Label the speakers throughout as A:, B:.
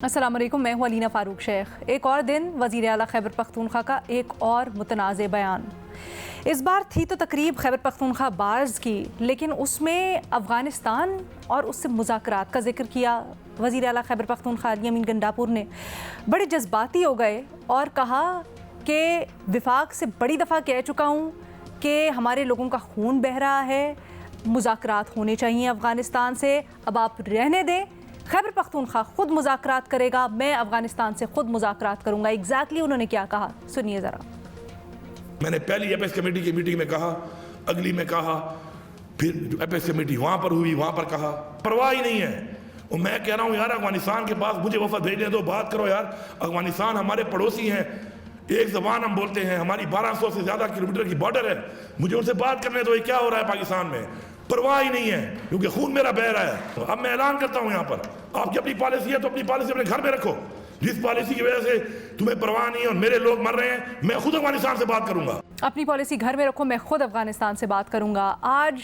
A: अस्सलाम वालेकुम, मैं हूं अलीना फ़ारूक शेख। एक और दिन वज़ीर आला खैबर पख्तूनख्वा का एक और मुतनाज़ बयान। इस बार थी तो तकरीब खैबर पख्तूनख्वा बाज़ की, लेकिन उसमें अफ़गानिस्तान और उससे मुज़ाकरात का जिक्र किया वज़ीर आला खैबर पख्तूनख्वा अली अमीन गंडापुर ने। बड़े जज्बाती हो गए और कहा कि विफाक से बड़ी दफ़ा कह चुका हूँ कि हमारे लोगों का खून बह रहा है, मुज़ाकरात होने चाहिए अफ़गानिस्तान से, अब आप रहने दें, खैबर पख्तूनख्वा खुद मुज़ाकरात करेगा, मैं अफ़गानिस्तान से खुद मुज़ाकरात करूँगा। एग्जैक्टली उन्होंने क्या कहा, सुनिए ज़रा।
B: मैंने पहली एपेक्स कमेटी की मीटिंग में कहा, अगली में कहा, फिर एपेक्स कमेटी वहाँ पर हुई, वहाँ पर कहा, परवाह ही नहीं है। और मैं कह रहा हूँ यार, अफगानिस्तान के पास मुझे वफद भेजने दो, बात करो यार। अफगानिस्तान हमारे पड़ोसी हैं, एक ज़बान हम बोलते हैं, हमारी 1200 से ज़्यादा किलोमीटर की बॉर्डर है, मुझे उनसे बात करने दो। ये क्या हो रहा है पाकिस्तान में, परवाह ही नहीं है, क्योंकि खून मेरा बह रहा है। अब मैं ऐलान करता हूँ यहाँ पर, आपकी अपनी पॉलिसी है तो अपनी पॉलिसी अपने घर में रखो। जिस पॉलिसी की वजह से तुम्हें परवाह नहीं है और मेरे लोग मर रहे हैं, मैं खुद अफगानिस्तान से बात करूंगा।
A: अपनी पॉलिसी घर में रखो, मैं खुद अफगानिस्तान से बात करूंगा। आज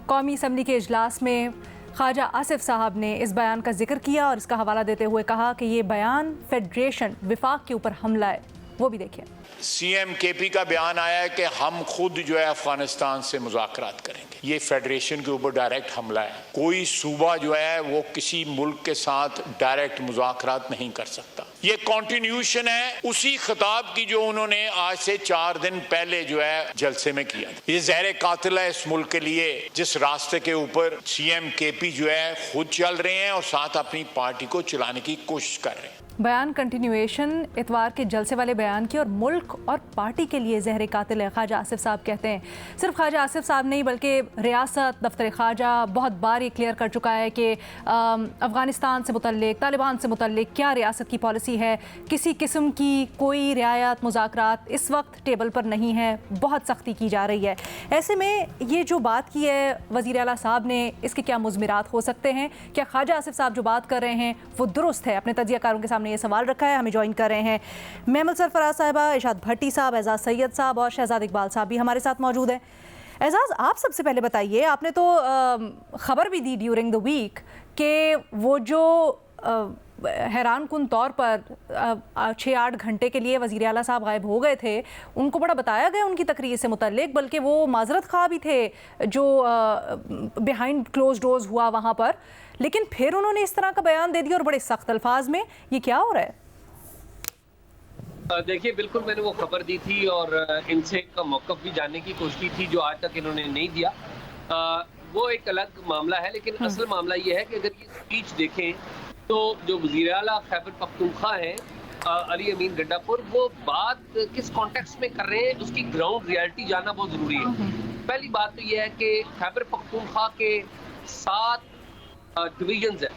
A: कौमी असम्बली के इजलास में ख्वाजा आसिफ साहब ने इस बयान का जिक्र किया और इसका हवाला देते हुए कहा कि ये बयान फेडरेशन विफाक के ऊपर हमला है। वो भी देखिए।
C: सीएम केपी का बयान आया है कि हम खुद जो है अफगानिस्तान से मुज़ाकरात करेंगे। ये फेडरेशन के ऊपर डायरेक्ट हमला है। कोई सूबा जो है वो किसी मुल्क के साथ डायरेक्ट मुज़ाकरात नहीं कर सकता। ये कॉन्टिन्यूशन है उसी खिताब की जो उन्होंने आज से 4 दिन पहले जो है जलसे में किया। ये ज़हर कातिल है इस मुल्क के लिए, जिस रास्ते के ऊपर सीएम केपी जो है खुद चल रहे हैं और साथ अपनी पार्टी को चलाने की कोशिश कर रहे हैं।
A: बयान कंटिन्यूएशन इतवार के जलसे वाले बयान की और मुल्क और पार्टी के लिए जहर कातिल है, ख्वाजा आसिफ साहब कहते हैं। सिर्फ ख्वाजा आसिफ साहब नहीं बल्कि रियासत दफ्तर ख्वाजा बहुत बार ये क्लियर कर चुका है कि अफ़गानिस्तान से मुतल्लिक, तालिबान से मुतल्लिक क्या रियासत की पॉलिसी है। किसी किस्म की कोई रियायत मुज़ाकरात इस वक्त टेबल पर नहीं है, बहुत सख्ती की जा रही है। ऐसे में ये जो बात की है वज़ीर आला साहब ने, इसके क्या मुज़मिरात हो सकते हैं? क्या ख्वाजा आसिफ साहब जो बात कर रहे हैं वो दुरुस्त है? अपने तजियाकारों के सामने ये सवाल रखा है। हमें ज्वाइन कर रहे हैं मेमल सरफराज साहिबा, इरशाद भट्टी साहब, एजाज सैयद साहब और शहजाद इकबाल साहब भी हमारे साथ मौजूद हैं। एजाज, आप सबसे पहले बताइए, आपने तो खबर भी दी ड्यूरिंग द वीक कि वो जो हैरान कुन तौर पर 6-8 घंटे के लिए वज़ीर आला साहब गायब हो गए थे, उनको बड़ा बताया गया उनकी तकरीर से मुतल्लिक, बल्कि वो माजरत खा भी थे जो बिहाइंड क्लोज डोर्स हुआ वहाँ पर, लेकिन फिर उन्होंने इस तरह का बयान दे दिया और बड़े सख्त अल्फाज में। ये क्या हो रहा है?
D: देखिए, बिल्कुल मैंने वो खबर दी थी और इनसे का मौक़िफ़ भी जानने की कोशिश की थी जो आज तक इन्होंने नहीं दिया। वो एक अलग मामला है, लेकिन असल मामला ये है कि अगर ये स्पीच देखें तो जो वज़ीर आला खैबर पख्तूनख्वा हैं अली अमीन गंडापुर, वो बात किस कॉन्टेक्स्ट में कर रहे हैं उसकी ग्राउंड रियलिटी जानना बहुत ज़रूरी है। पहली बात तो ये है कि खैबर पख्तूनख्वा के 7 डिवीजन्स हैं।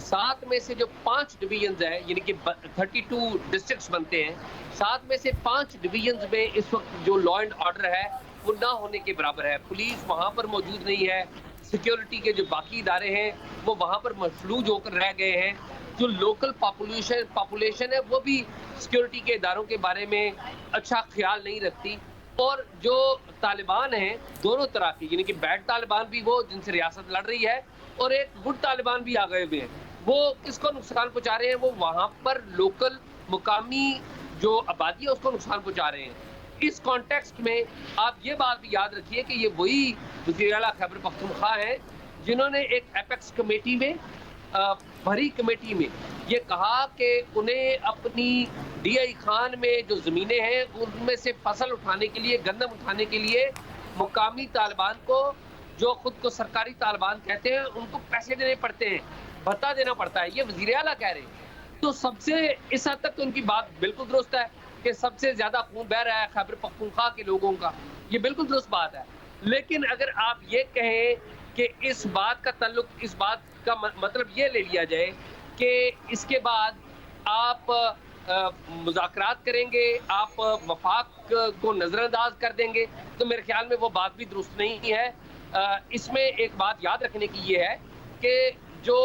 D: 7 में से जो 5 डिवीजन्स हैं, यानी कि 32 डिस्ट्रिक्ट्स बनते हैं, 7 में से 5 डिवीजन्स में इस वक्त जो लॉ एंड ऑर्डर है वो ना होने के बराबर है। पुलिस वहाँ पर मौजूद नहीं है, सिक्योरिटी के जो बाकी इदारे हैं वो वहाँ पर मफलूज होकर रह गए हैं। जो लोकल पॉपुलेशन है वो भी सिक्योरिटी के इदारों के बारे में अच्छा ख्याल नहीं रखती। और जो तालिबान हैं दोनों तरह की, यानी कि बैड तालिबान भी वो जिनसे रियासत लड़ रही है और एक गुड तालिबान भी आ गए हुए हैं, वो किसको नुकसान पहुँचा रहे हैं? वो वहाँ पर लोकल मुकामी जो आबादी है उसको नुकसान पहुँचा रहे हैं। इस कॉन्टेक्स्ट में आप ये बात भी याद रखिए कि ये वही वज़ीर आला खैबर पख्तूनख्वा हैं जिन्होंने एक एपेक्स कमेटी में भरी कमेटी में ये कहा कि उन्हें अपनी डीआई खान में जो ज़मीनें हैं उनमें से फसल उठाने के लिए, गंदम उठाने के लिए मुकामी तालिबान को, जो खुद को सरकारी तालिबान कहते हैं, उनको पैसे देने पड़ते हैं, भत्ता देना पड़ता है। ये वज़ीर आला कह रहे हैं। तो सबसे इस हद तक तो उनकी बात बिल्कुल दुरुस्त है कि सबसे ज़्यादा खून बह रहा है खैबर पख्तूनख्वा के लोगों का, ये बिल्कुल दुरुस्त बात है। लेकिन अगर आप ये कहें कि इस बात का ताल्लुक, इस बात का मतलब ये ले लिया जाए कि इसके बाद आप मुज़ाकरात करेंगे, आप वफाक को नज़रअंदाज कर देंगे, तो मेरे ख्याल में वो बात भी दुरुस्त नहीं है। इसमें एक बात याद रखने की ये है कि जो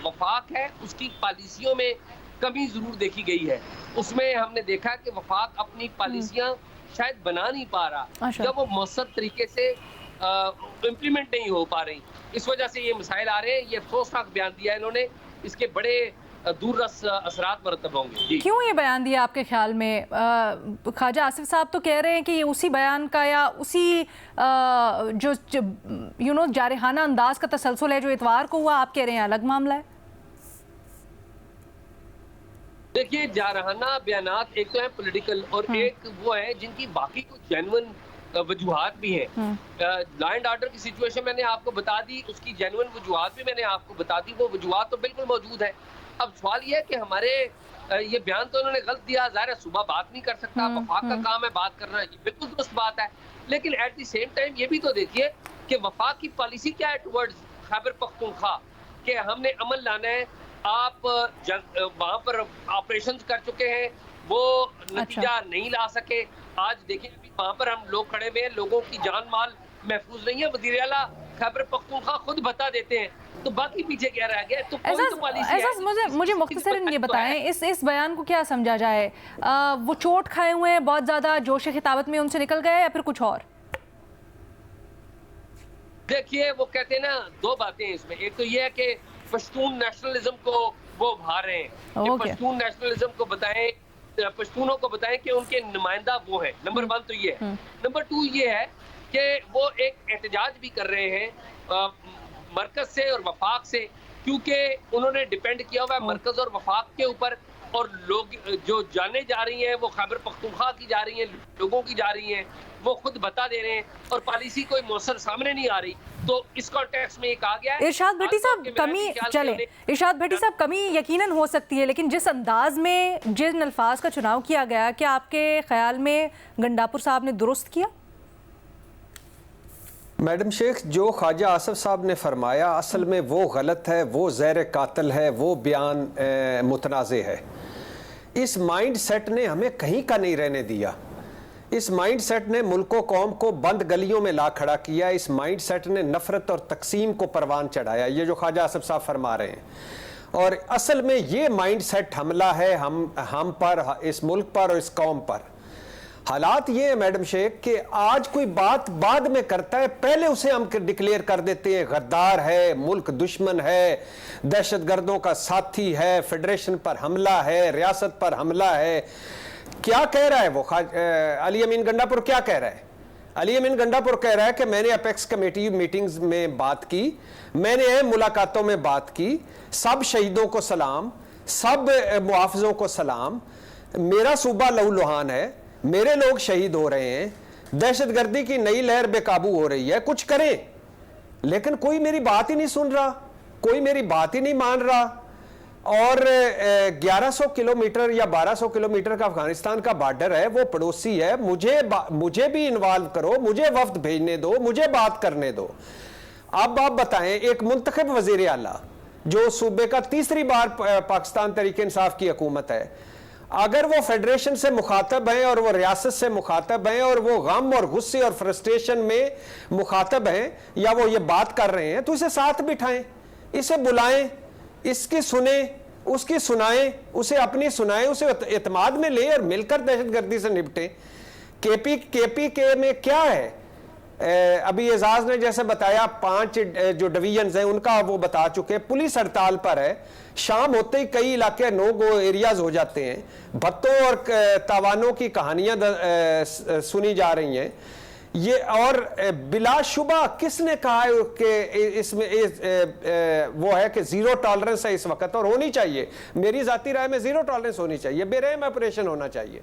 D: वफाक है उसकी पॉलिसियों में कमी ज़रूर देखी गई है। उसमें हमने देखा कि वफाक अपनी पॉलिसियाँ शायद बना नहीं पा रहा, जब वो मौसर तरीके से इम्प्लीमेंट नहीं हो पा रही। इस वजह से ये मसाइल आ रहे हैं। ये अफसोसनाक बयान दिया है इन्होंने, इसके बड़े दूररस असरात मरतब होंगे। जी।
A: क्यों ये बयान दिया आपके ख्याल में? ख्वाजा आसिफ साहब तो कह रहे हैं कि ये उसी बयान का या उसी जो जारहाना अंदाज का तसलसल है जो इतवार को हुआ, आप कह रहे हैं अलग मामला है।
D: देखिए, जारहाना बयानात एक तो है पॉलिटिकल और एक वो है जिनकी बाकी कुछ जेन्युइन वजूहात भी हैं। लॉ एंड ऑर्डर की सिचुएशन मैंने आपको बता दी, उसकी जेन्युइन वजूहात भी मैंने आपको बता दी, वो वजूहात तो बिल्कुल मौजूद है। अब सवाल ये है कि हमारे ये बयान तो उन्होंने गलत दिया, ज़ाहिर है सुबह बात नहीं कर सकता, वफाक का काम है बात करना, ये बिल्कुल दुरुस्त बात है। लेकिन एट द सेम टाइम ये भी तो देखिए कि वफाक की पॉलिसी क्या है टुवर्ड्स खैबर पख्तूनख्वा, कि हमने अमल लाना है। आप वहाँ पर ऑपरेशंस कर चुके हैं, वो नतीजा नहीं ला सके। आज देखिए अभी वहाँ पर हम लोग खड़े हुए हैं, लोगों की जान माल महफूज नहीं है। वज़ीर आला खैबर पख्तूनख्वा खुद बता देते हैं, तो बाकी पीछे क्या रह गया? तो कोई तो पॉलिसी है।
A: मुझे मुख्तसरन ये बताएं, इस बयान को क्या समझा जाए? वो चोट खाए हुए हैं, बहुत ज्यादा जोश खिताबत में उनसे निकल गए, या फिर कुछ और?
D: देखिए, वो कहते हैं ना, दो बातें हैं इसमें। एक तो ये है कि पश्तून नेशनलिज्म को वो उभार रहे हैं कि पश्तून नेशनलिज्म को बताएं, पश्तूनों को बताएं कि उनके नुमाइंदा वो है। नंबर 1 तो ये है। नंबर 2 ये है कि वो एक एहतजाज भी कर रहे हैं मरकज से और वफाक से, क्योंकि उन्होंने डिपेंड किया हुआ है मरकज और वफाक के ऊपर। और लोग जो जाने जा रही हैं वो खैबर पख्तूनख्वा की जा रही हैं, लोगों की जा रही हैं, वो खुद बता दे रहे हैं और पॉलिसी कोई मौसर सामने नहीं आ रही। तो इस कॉन्टेक्स्ट में ये कहा गया है।
A: इरशाद भट्टी साहब, कमी चले, इरशाद भट्टी साहब, कमी यकीनन हो सकती है, लेकिन जिस अंदाज में जिन अल्फाज का चुनाव किया गया, क्या आपके ख्याल में गंडापुर साहब ने दुरुस्त किया?
E: मैडम शेख, जो ख्वाजा आसिफ साहब ने फरमाया असल में वो गलत है, वो ज़हर कातिल है, वो बयान मुतनाज़े है। इस माइंड सेट ने हमें कहीं का नहीं रहने दिया। इस माइंड सेट ने मुल्क व कौम को बंद गलियों में ला खड़ा किया। इस माइंड सेट ने नफरत और तकसीम को परवान चढ़ाया, ये जो ख्वाजा आसिफ साहब फरमा रहे हैं। और असल में ये माइंड सेट हमला है हम पर, इस मुल्क पर और इस कौम पर। हालात ये है मैडम शेख कि आज कोई बात बाद में करता है, पहले उसे हम डिक्लेयर कर देते हैं गद्दार है, मुल्क दुश्मन है, दहशतगर्दों का साथी है, फेडरेशन पर हमला है, रियासत पर हमला है। क्या कह रहा है वो अली अमीन गंडापुर? क्या कह रहा है अली अमीन गंडापुर? कह रहा है कि मैंने अपेक्स कमेटी मीटिंग्स में बात की, मैंने मुलाकातों में बात की, सब शहीदों को सलाम, सब मुआफिजों को सलाम, मेरा सूबा लहूलुहान है, मेरे लोग शहीद हो रहे हैं, दहशतगर्दी की नई लहर बेकाबू हो रही है, कुछ करें। लेकिन कोई मेरी बात ही नहीं सुन रहा, कोई मेरी बात ही नहीं मान रहा। और 1100 किलोमीटर या 1200 किलोमीटर का अफगानिस्तान का बॉर्डर है, वो पड़ोसी है, मुझे भी इन्वॉल्व करो, मुझे वफ्द भेजने दो, मुझे बात करने दो। अब आप बताएं, एक मुंतखब वजीर आला जो सूबे का तीसरी बार पाकिस्तान तहरीक इंसाफ की हुकूमत है, अगर वो फेडरेशन से मुखातब हैं और वो रियासत से मुखातब हैं और वो गम और गुस्से और फ्रस्ट्रेशन में मुखातब हैं या वो ये बात कर रहे हैं, तो इसे साथ बिठाएं, इसे बुलाएं, इसकी सुने, उसकी सुनाएं, उसे अपनी सुनाएं, उसे एतमाद में ले और मिलकर दहशतगर्दी से निपटे। केपीके में क्या है? अभी एजाज ने जैसे बताया 5 जो डिवीजन हैं उनका वो बता चुके, पुलिस हड़ताल पर है। शाम होते ही कई इलाके नो गो एरियाज हो जाते हैं। भत्तों और तावानों की कहानियां सुनी जा रही हैं। ये और बिलाशुबा किसने कहा है कि इसमें वो है कि जीरो टॉलरेंस है इस वक्त, और होनी चाहिए। मेरी जाती राय में जीरो टॉलरेंस होनी चाहिए, बेरहम ऑपरेशन होना चाहिए।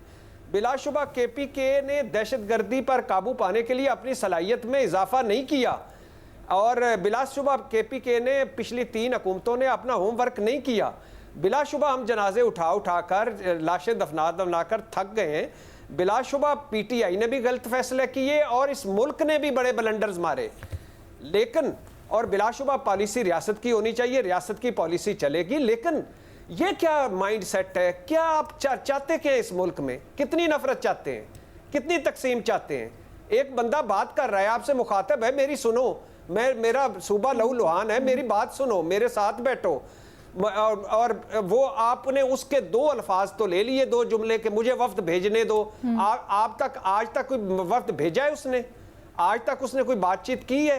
E: बिलाशुबा केपीके ने दहशतगर्दी पर काबू पाने के लिए अपनी सलाहियत में इजाफा नहीं किया, और बिलाशुबा केपीके ने पिछली 3 हुकूमतों ने अपना होमवर्क नहीं किया। बिलाशुबा हम जनाजे उठा कर लाशें दफना कर थक गए हैं। बिलाशुबा पीटीआई ने भी गलत फैसले किए और इस मुल्क ने भी बड़े ब्लंडर्स मारे, लेकिन और बिलाशुबा पॉलिसी रियासत की होनी चाहिए, रियासत की पॉलिसी चलेगी। लेकिन ये क्या माइंड सेट है? क्या आप चाहते क्या इस मुल्क में? कितनी नफरत चाहते हैं, कितनी तकसीम चाहते हैं? एक बंदा बात कर रहा है, आपसे मुखातब है, मेरी सुनो, मेरा सूबा लहूलुहान है, मेरी बात सुनो, मेरे साथ बैठो। और वो आपने उसके 2 अल्फाज तो ले लिए, 2 जुमले के, मुझे वफ्द भेजने दो। आज तक कोई वफ्द भेजा है उसने? आज तक उसने कोई बातचीत की है?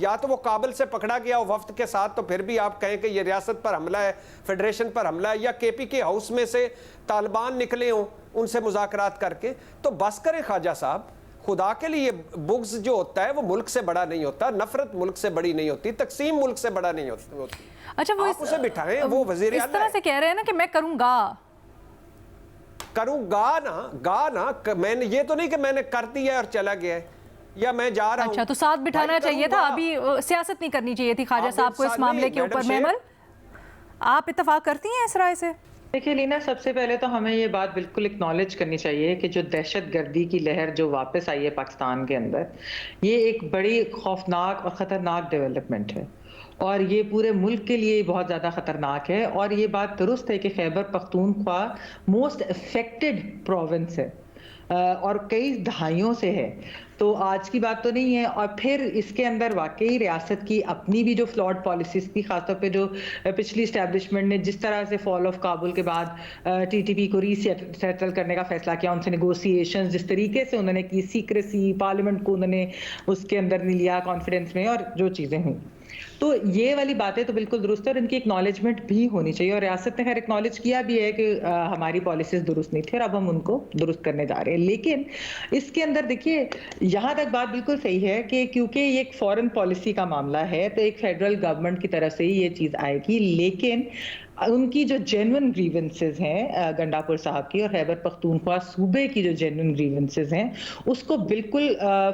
E: या तो वो काबुल से पकड़ा गया हो वफ्द के साथ, तो फिर भी आप कहें कि ये रियासत पर हमला है, फेडरेशन पर हमला है, या KPK हाउस में से तालिबान निकले हों उनसे मुज़ाकरात करके, तो बस करें ख्वाजा साहब। खुदा के लिए बुग्ज जो होता है वो मुल्क से बड़ा नहीं होता, नफरत मुल्क से बड़ी नहीं होती, तकसीम मुल्क से बड़ा नहीं होती।
A: अच्छा, वो
E: उसे बिठाएं, वो वजीर
A: इस तरह से कह रहे हैं ना कि मैं करूंगा ना,
E: मैंने ये तो नहीं कि मैंने कर दिया और चला गया है या मैं जा रहा हूं।
A: अच्छा, तो साथ बिठाना चाहिए था, अभी सियासत नहीं करनी चाहिए थी ख्वाजा साहब को इस मामले के ऊपर। मेमल, आप इत्तेफाक करती हैं इस राय से?
F: देखिए लीना, सबसे पहले तो हमें ये बात बिल्कुल एक्नॉलेज करनी चाहिए कि जो दहशतगर्दी की लहर जो वापस आई है पाकिस्तान के अंदर, ये एक बड़ी खौफनाक और ख़तरनाक डेवलपमेंट है और ये पूरे मुल्क के लिए बहुत ज़्यादा ख़तरनाक है। और ये बात दुरुस्त है कि Khyber Pakhtunkhwa most affected province है और कई दहाइयों से है, तो आज की बात तो नहीं है। और फिर इसके अंदर वाकई रियासत की अपनी भी जो फ्लॉड पॉलिसीज थी, खासतौर पे जो पिछली इस्टेब्लिशमेंट ने जिस तरह से फॉल ऑफ काबुल के बाद TTP को रीसेटल करने का फैसला किया, उनसे नेगोशिएशंस जिस तरीके से उन्होंने की, सीक्रेसी, पार्लियामेंट को उन्होंने उसके अंदर नहीं लिया कॉन्फिडेंस में, और जो चीज़ें हुई, तो ये वाली बातें तो बिल्कुल दुरुस्त है और इनकी एक्नॉलेजमेंट भी होनी चाहिए। और रियासत ने खैर एक्नॉलेज किया भी है कि हमारी पॉलिसीज दुरुस्त नहीं थी और अब हम उनको दुरुस्त करने जा रहे हैं। लेकिन इसके अंदर देखिए, यहाँ तक बात बिल्कुल सही है कि क्योंकि ये एक फॉरेन पॉलिसी का मामला है तो एक फेडरल गवर्नमेंट की तरफ से ही ये चीज़ आएगी, लेकिन उनकी जो जेन्युइन ग्रीवेंसेस हैं गंडापुर साहब की और खैबर पख्तूनख्वा सूबे की जो जेन्युइन ग्रीवेंसेस हैं, उसको बिल्कुल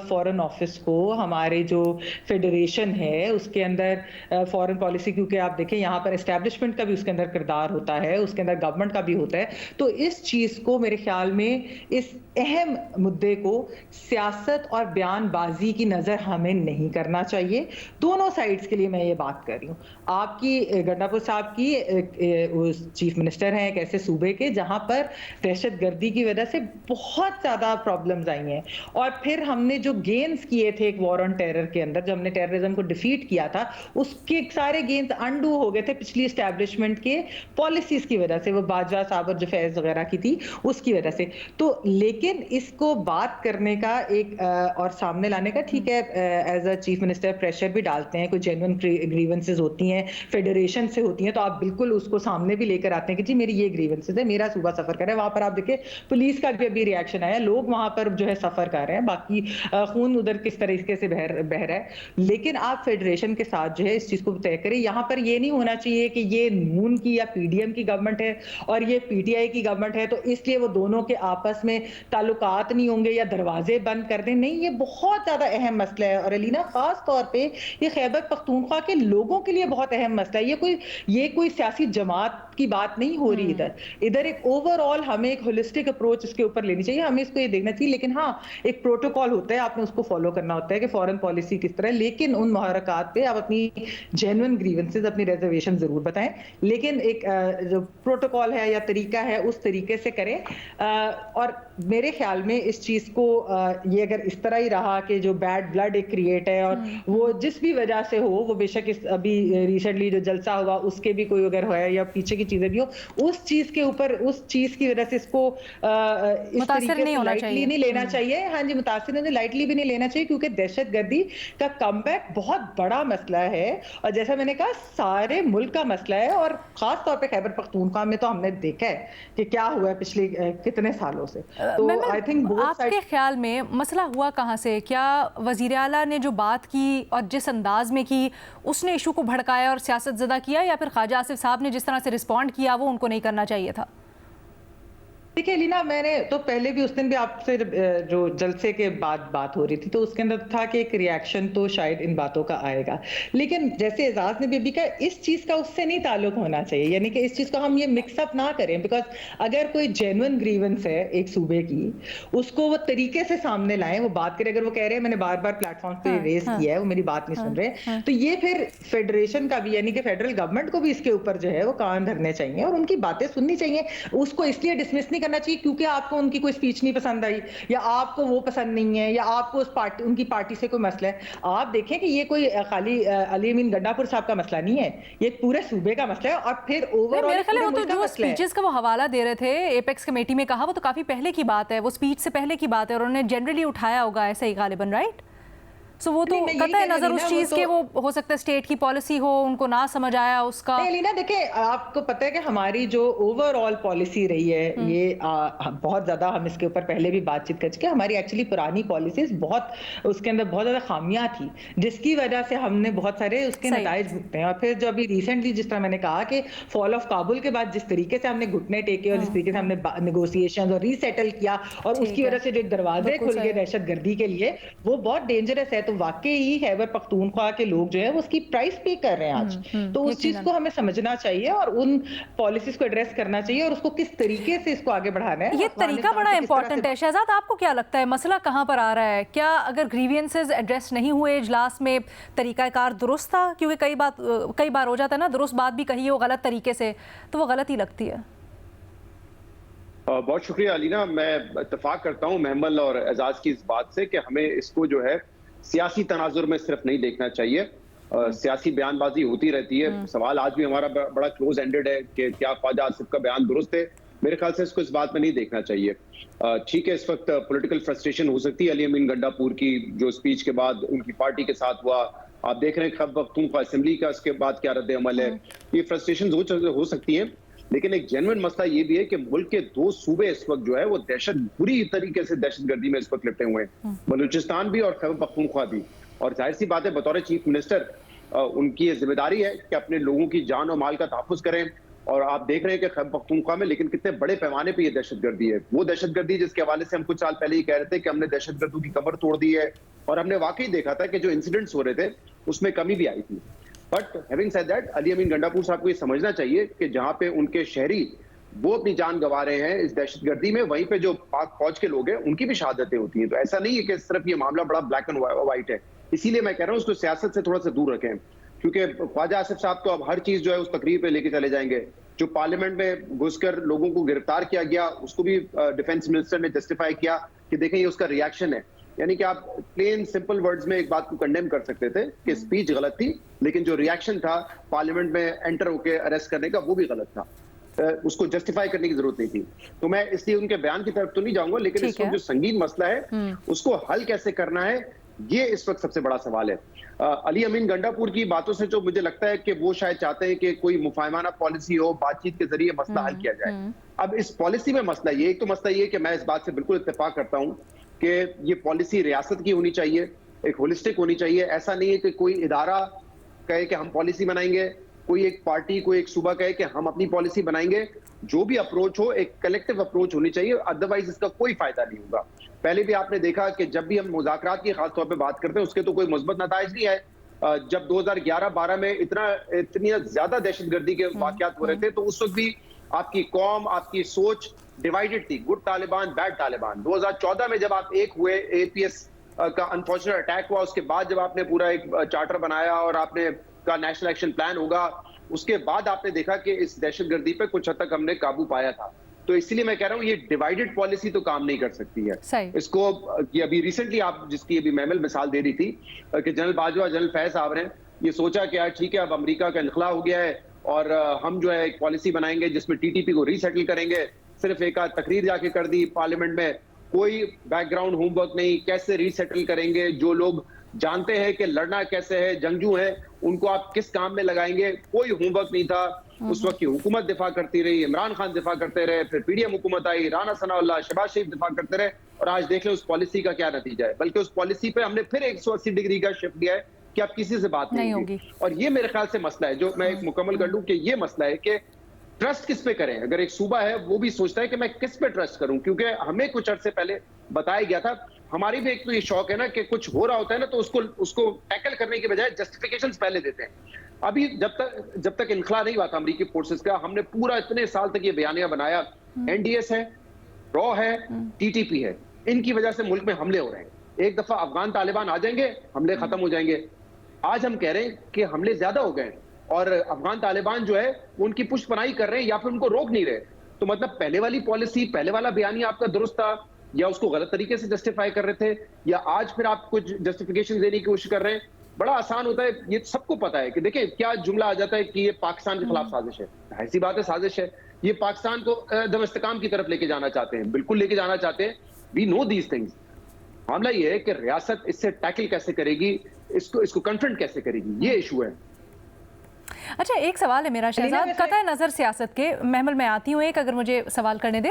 F: फॉरेन ऑफिस को, हमारे जो फेडरेशन है उसके अंदर फॉरेन पॉलिसी, क्योंकि आप देखें यहाँ पर एस्टैब्लिशमेंट का भी उसके अंदर किरदार होता है, उसके अंदर गवर्नमेंट का भी होता है, तो इस चीज़ को मेरे ख्याल में, इस अहम मुद्दे को सियासत और बयानबाजी की नज़र हमें नहीं करना चाहिए। दोनों साइड्स के लिए मैं ये बात कर रही हूँ। आपकी गंडापुर साहब की चीफ मिनिस्टर हैं एक ऐसे सूबे के जहां पर दहशतगर्दी की वजह से बहुत ज़्यादा प्रॉब्लम्स आई हैं, और फिर हमने जो गेन्स किए थे एक वॉर ऑन टेरर के अंदर, जब हमने टेररिज्म को डिफीट किया था, उसके सारे गेन्स अंडू हो गए थे पिछली एस्टैब्लिशमेंट के पॉलिसीज की वजह से, वो बाजवा साहब और जो फैज वगैरह की थी उसकी वजह से। तो लेकिन इसको बात करने का एक और सामने लाने का, ठीक है, as a chief minister pressure भी डालते हैं, कोई जेन्युइन ग्रीवेंसेज होती हैं, फेडरेशन से होती हैं, तो आप बिल्कुल उसको सामने भी लेकर आते हैं कि जी मेरी ये ग्रीवेंसेस है, मेरा सूबा सफर कर रहा है। वहां पर आप देखिए पुलिस का भी अभी रिएक्शन आया, लोग वहां पर जो है सफर कर रहे हैं, बाकी खून उधर किस तरीके से बह रहा है। लेकिन आप फेडरेशन के साथ जो है इस चीज को तय करें। यहाँ पर ये नहीं होना चाहिए कि ये नून की या PDM की गवर्नमेंट है और ये PTI की गवर्नमेंट है, तो इसलिए वो दोनों के आपस में ताल्लुकात नहीं होंगे या दरवाजे बंद कर दें। नहीं, ये बहुत ज्यादा अहम मसला है और अलीना, खास तौर पे ये खैबर पख्तूनख्वा के लोगों के लिए बहुत अहम मसला है। ये कोई सियासी जमात की बात नहीं हो रही, इधर एक ओवरऑल हमें एक होलिस्टिक अप्रोच इसके ऊपर लेनी चाहिए, हमें इसको ये देखना चाहिए। लेकिन हाँ, एक प्रोटोकॉल होता है, आपने उसको फॉलो करना होता है कि फॉरेन पॉलिसी किस तरह, लेकिन उन मुहरकात पे आप अपनी जेन्युइन ग्रीवेंसेस, अपनी रिजर्वेशन जरूर बताएं, लेकिन एक जो प्रोटोकॉल है या तरीका है उस तरीके से करें। और मेरे ख्याल में इस चीज को ये अगर इस तरह ही रहा कि जो बैड ब्लड एक क्रिएट है और वो जिस भी वजह से हो, वो बेशक इस अभी रिसेंटली जो जलसा हुआ उसके भी कोई अगर है या पीछे की चीजें भी हो, उस चीज के ऊपर, उस चीज की वजह से इसको इस तरीके से लाइटली नहीं लेना चाहिए। हाँ जी, मुतासिर नहीं, लाइटली भी नहीं लेना चाहिए, क्योंकि दहशतगर्दी का कमबैक बहुत बड़ा मसला है और जैसा मैंने कहा सारे मुल्क का मसला है। और खास तौर पे खैबर पख्तूनख्वा में तो हमने देखा है कि क्या हुआ है पिछले कितने सालों से। तो आई थिंक
A: आपके ख्याल में मसला हुआ कहाँ से? क्या वजीर आला ने जो बात की और जिस अंदाज में की उसने इशू को भड़काया और सियासत ज़दा किया, या फिर ख्वाजा आसिफ साहब ने जिस तरह से रिस्पॉन्ड किया वो उनको नहीं करना चाहिए था?
F: देखिए लीना, मैंने तो पहले भी उस दिन भी आपसे जो जलसे के बाद बात हो रही थी तो उसके अंदर था कि एक रिएक्शन तो शायद इन बातों का आएगा, लेकिन जैसे एजाज ने भी कहा, इस चीज का उससे नहीं ताल्लुक होना चाहिए, यानी कि इस चीज को हम ये मिक्सअप ना करें। बिकॉज अगर कोई जेन्युइन ग्रीवेंस है एक सूबे की, उसको वो तरीके से सामने लाएं, वो बात करें। अगर वो कह रहे हैं मैंने बार बार प्लेटफॉर्म पे रेस किया है, वो मेरी बात नहीं सुन रहे, तो ये फिर फेडरेशन का भी, यानी कि फेडरल गवर्नमेंट को भी इसके ऊपर जो है वो कान धरने चाहिए और उनकी बातें सुननी चाहिए। उसको इसलिए डिसमिस नहीं करना चाहिए क्योंकि आपको उनकी कोई स्पीच नहीं पसंद आई या आपको वो पसंद नहीं है या आपको उस पार्टी, उनकी पार्टी से कोई मसला है। आप देखें कि ये कोई खाली अली अमीन गंडापुर साहब का मसला नहीं है, ये पूरे सूबे का मसला है। और फिर ओवरऑल मेरे ख्याल में तो जो
A: स्पीचेस का वो हवाला दे रहे थे एपेक्स कमेटी में कहा, वो तो काफी पहले की बात है, वो स्पीच से पहले की बात है और उन्होंने जनरली उठाया होगा ऐसे ही गालिबन, राइट? सो वो तो
F: नहीं, मैं यही
A: कतई
F: कह रही
A: नजर
F: थी
A: उस
F: ना,
A: चीज के वो हो सकता है स्टेट की पॉलिसी हो, उनको ना समझ आया उसका।
F: नहीं लीना, देखिए आपको पता है कि हमारी जो ओवरऑल पॉलिसी रही है ये बहुत ज्यादा, हम इसके ऊपर पहले भी बातचीत कर चुके हैं। हमारी एक्चुअली पुरानी पॉलिसीज बहुत, उसके अंदर बहुत ज्यादा खामियां थी, जिसकी वजह से हमने बहुत सारे उसके नताइज भुगते हैं। और फिर जो अभी रिसेंटली जिस तरह मैंने कहा कि फॉल ऑफ काबुल के बाद जिस तरीके से हमने घुटने टेके और जिस तरीके से हमने नेगोशिएशन और रीसेटल किया और उसकी वजह से जो दरवाजे खुल गए दहशतगर्दी के लिए, वो बहुत डेंजरस है। तो वाकई ही खैबर पख्तूनख्वा के लोग जो है वो उसकी प्राइस पे कर रहे हैं आज। तो उस चीज को हमें समझना चाहिए और उन पॉलिसीज को एड्रेस करना चाहिए और उसको किस तरीके से इसको आगे बढ़ाना है।
A: ये तरीका बड़ा इंपॉर्टेंट है। शहजाद, आपको क्या लगता है मसला कहाँ पर आ रहा है? क्या अगर ग्रीवियंसेस एड्रेस नहीं हुए इजलास में, तरीकाकार दुरुस्त था? क्योंकि कई बार हो जाता है ना, दुरुस्त बात भी कही हो गलत तरीके से, तो वो गलत ही लगती है।
G: बहुत शुक्रिया अलीना, मैं इत्तेफाक करता हूँ महमल और एजाज की इस बात से कि हमें इसको जो है सियासी तनाजुर में सिर्फ नहीं देखना चाहिए। सियासी बयानबाजी होती रहती है। सवाल आज भी हमारा बड़ा क्लोज एंडेड है कि क्या ख्वाजा आसिफ का बयान दुरुस्त है। मेरे ख्याल से इसको इस बात में नहीं देखना चाहिए। ठीक है, इस वक्त पॉलिटिकल फ्रस्ट्रेशन हो सकती है अली अमीन गंडापुर की जो स्पीच के बाद उनकी पार्टी के साथ हुआ। आप देख रहे हैं खैबर पख्तूनख्वा असेंबली का इसके बाद क्या रद्द अमल है। ये फ्रस्ट्रेशन हो सकती है, लेकिन एक जेन्युइन मसला ये भी है कि मुल्क के 2 सूबे इस वक्त जो है वो बुरी तरीके से दहशतगर्दी में इस वक्त लिपटे हुए हैं, बलूचिस्तान भी और खैबर पख्तूनख्वा भी। और जाहिर सी बात है बतौर चीफ मिनिस्टर उनकी ये जिम्मेदारी है कि अपने लोगों की जान और माल का तहफ्फुज़ करें। और आप देख रहे हैं कि खैबर पख्तूनख्वा में लेकिन कितने बड़े पैमाने पे ये दहशतगर्दी है। वो दहशतगर्दी जिसके हवाले से हम कुछ साल पहले ही कह रहे थे कि हमने दहशतगर्दों की कमर तोड़ दी है, और हमने वाकई देखा था कि जो इंसिडेंट्स हो रहे थे उसमें कमी भी आई थी। But having said that, Ali Amin Gandapur साहब को ये समझना चाहिए कि जहां पे उनके शहरी वो अपनी जान गंवा रहे हैं इस दहशतगर्दी में, वहीं पे जो पाक फौज के लोग हैं उनकी भी शहादतें होती हैं। तो ऐसा नहीं है कि सिर्फ ये मामला बड़ा ब्लैक एंड व्हाइट है। इसीलिए मैं कह रहा हूँ उसको सियासत से थोड़ा सा दूर रखें, क्योंकि ख्वाजा आसिफ साहब तो अब हर चीज जो है उस तकरीर पे लेके चले जाएंगे। जो पार्लियामेंट में घुसकर लोगों को गिरफ्तार किया गया उसको भी डिफेंस मिनिस्टर ने जस्टिफाई किया कि देखें ये उसका रिएक्शन है। यानी कि आप प्लेन सिंपल वर्ड्स में एक बात को कंडेम कर सकते थे कि स्पीच गलत थी, लेकिन जो रिएक्शन था पार्लियामेंट में एंटर होकर अरेस्ट करने का वो भी गलत था। उसको जस्टिफाई करने की जरूरत नहीं थी। तो मैं इसलिए उनके बयान की तरफ तो नहीं जाऊंगा, लेकिन इसको जो संगीन मसला है उसको हल कैसे करना है ये इस वक्त सबसे बड़ा सवाल है। अली अमीन गंडापुर की बातों से जो मुझे लगता है कि वो शायद चाहते हैं कि कोई मुफाहिमाना पॉलिसी हो, बातचीत के जरिए मसला हल किया जाए। अब इस पॉलिसी में मसला ये, एक तो मसला ये कि मैं इस बात से बिल्कुल इत्तेफाक करता हूं कि ये पॉलिसी रियासत की होनी चाहिए, एक होलिस्टिक होनी चाहिए। ऐसा नहीं है कि कोई इदारा कहे कि हम पॉलिसी बनाएंगे, कोई एक पार्टी कोई एक सूबा कहे कि हम अपनी पॉलिसी बनाएंगे। जो भी अप्रोच हो एक कलेक्टिव अप्रोच होनी चाहिए, अदरवाइज इसका कोई फायदा नहीं होगा। पहले भी आपने देखा कि जब भी हम मुज़ाकरात की खास तौर पे बात करते हैं उसके तो कोई मुस्बत नताइज नहीं है। जब 2011-12 में इतनी ज्यादा दहशतगर्दी के वाकयात हो रहे थे तो उस वक्त भी आपकी कौम, आपकी सोच डिवाइडेड थी, गुड तालिबान बैड तालिबान। 2014 में जब आप एक हुए, APS का अनफॉर्चुनेट अटैक हुआ, उसके बाद जब आपने पूरा एक चार्टर बनाया और आपने का नेशनल एक्शन प्लान होगा, उसके बाद आपने देखा कि इस दहशतगर्दी पे कुछ हद तक हमने काबू पाया था। तो इसलिए मैं कह रहा हूं ये डिवाइडेड पॉलिसी तो काम नहीं कर सकती है। इसको ये अभी रिसेंटली आप जिसकी अभी महमल मिसाल दे रही थी कि जनरल बाजवा, जनरल फैज साहब ने ये सोचा कि यार ठीक है अब अमेरिका का इनखला हो गया है और हम जो है एक पॉलिसी बनाएंगे जिसमें TTP को रीसेटल करेंगे। सिर्फ एक तकरीर जाके कर दी पार्लियामेंट में, कोई बैकग्राउंड होमवर्क नहीं, कैसे रीसेटल करेंगे, जो लोग जानते हैं कि लड़ना कैसे है, जंगजू हैं, उनको आप किस काम में लगाएंगे, कोई होमवर्क नहीं था। उस वक्त की हुकूमत दिफा करती रही, इमरान खान दिफा करते रहे, फिर PDM हुकूमत आई, राना सनाउल्लाह, शहबाज शरीफ दिफा करते रहे, और आज देख लें उस पॉलिसी का क्या नतीजा है। बल्कि उस पॉलिसी पे हमने फिर 180 डिग्री का शिफ्ट दिया है कि अब किसी से बात नहीं होगी। और ये मेरे ख्याल से मसला है जो मैं एक मुकम्मल कर लूं कि ये मसला है कि ट्रस्ट किस पे करें। अगर एक सूबा है वो भी सोचता है कि मैं किस पे ट्रस्ट करूं, क्योंकि हमें कुछ अर्से पहले बताया गया था, हमारी भी एक तो ये शौक है ना कि कुछ हो रहा होता है ना तो उसको टैकल करने के बजाय जस्टिफिकेशंस पहले देते हैं। अभी जब तक इनखला नहीं हुआ था अमेरिकी फोर्सेस का, हमने पूरा इतने साल तक ये बयानिया बनाया, NDS है, रॉ है, TTP है, इनकी वजह से मुल्क में हमले हो रहे हैं। एक दफा अफगान तालिबान आ जाएंगे, हमले खत्म हो जाएंगे। आज हम कह रहे हैं कि हमले ज्यादा हो गए और अफगान तालिबान जो है उनकी पुष्पनाई कर रहे हैं या फिर उनको रोक नहीं रहे। तो मतलब पहले वाली पॉलिसी, पहले वाला बयानिया आपका दुरुस्त था या उसको गलत तरीके से जस्टिफाई कर रहे थे, या आज फिर आप कुछ जस्टिफिकेशन देने की कोशिश कर रहे हैं। बड़ा आसान होता है, ये सबको पता है कि देखिए क्या जुमला आ जाता है कि ये पाकिस्तान के खिलाफ साजिश है। ऐसी बात है, साजिश है। ये पाकिस्तान को दम इस्तेकाम की तरफ लेके जाना चाहते हैं, बिल्कुल लेके जाना चाहते हैं। We know these things. मामला ये है कि रियासत इससे टैकल कैसे करेगी, इसको कन्फ्रंट कैसे करेगी, ये इशू है।
A: अच्छा, एक सवाल है मेरा शहजाद, कतई नज़र सियासत के, महमल मैं आती हूँ, एक अगर मुझे सवाल करने दें,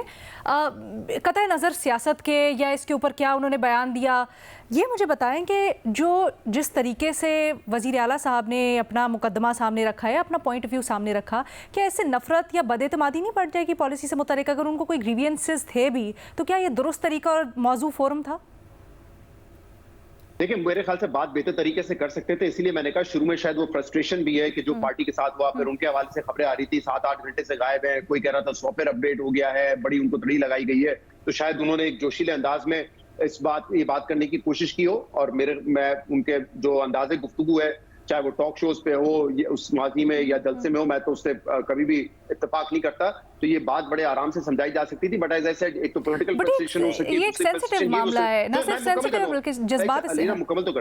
A: कतई नज़र सियासत के या इसके ऊपर क्या उन्होंने बयान दिया, ये मुझे बताएं कि जिस तरीके से वज़ीर आला साहब ने अपना मुकदमा सामने रखा है, अपना पॉइंट ऑफ व्यू सामने रखा, क्या इससे नफरत या बदएतमादी नहीं बढ़ जाएगी पॉलिसी से मुतल्लिक? अगर उनको कोई ग्रीवियंसेस थे भी तो क्या ये दुरुस्त तरीका और मौजू फोरम था?
G: देखिए, मेरे ख्याल से बात बेहतर तरीके से कर सकते थे, इसीलिए मैंने कहा शुरू में शायद वो फ्रस्ट्रेशन भी है कि जो पार्टी के साथ हुआ, फिर उनके हवाले से खबरें आ रही थी 7-8 घंटे से गायब है, कोई कह रहा था सॉफ्टवेयर अपडेट हो गया है, बड़ी उनको तड़ी लगाई गई है, तो शायद उन्होंने एक जोशीले अंदाज में ये बात करने की कोशिश की हो। और मैं उनके जो अंदाजे गुफ्तगू है, चाहे वो टॉक शोज पे हो, उस माजी में या जलसे में हो, मैं तो उससे कभी भी इत्तेफाक नहीं करता, तो ये बात बड़े आराम से समझाई जा सकती थी। बट एज आई सेड, एक तो पॉलिटिकल फ्रस्ट्रेशन हो सकती है,
A: ये एक सेंसिटिव मामला है, ना सिर्फ सेंसिटिव बल्कि जज्बात से।
G: मुकम्मल तो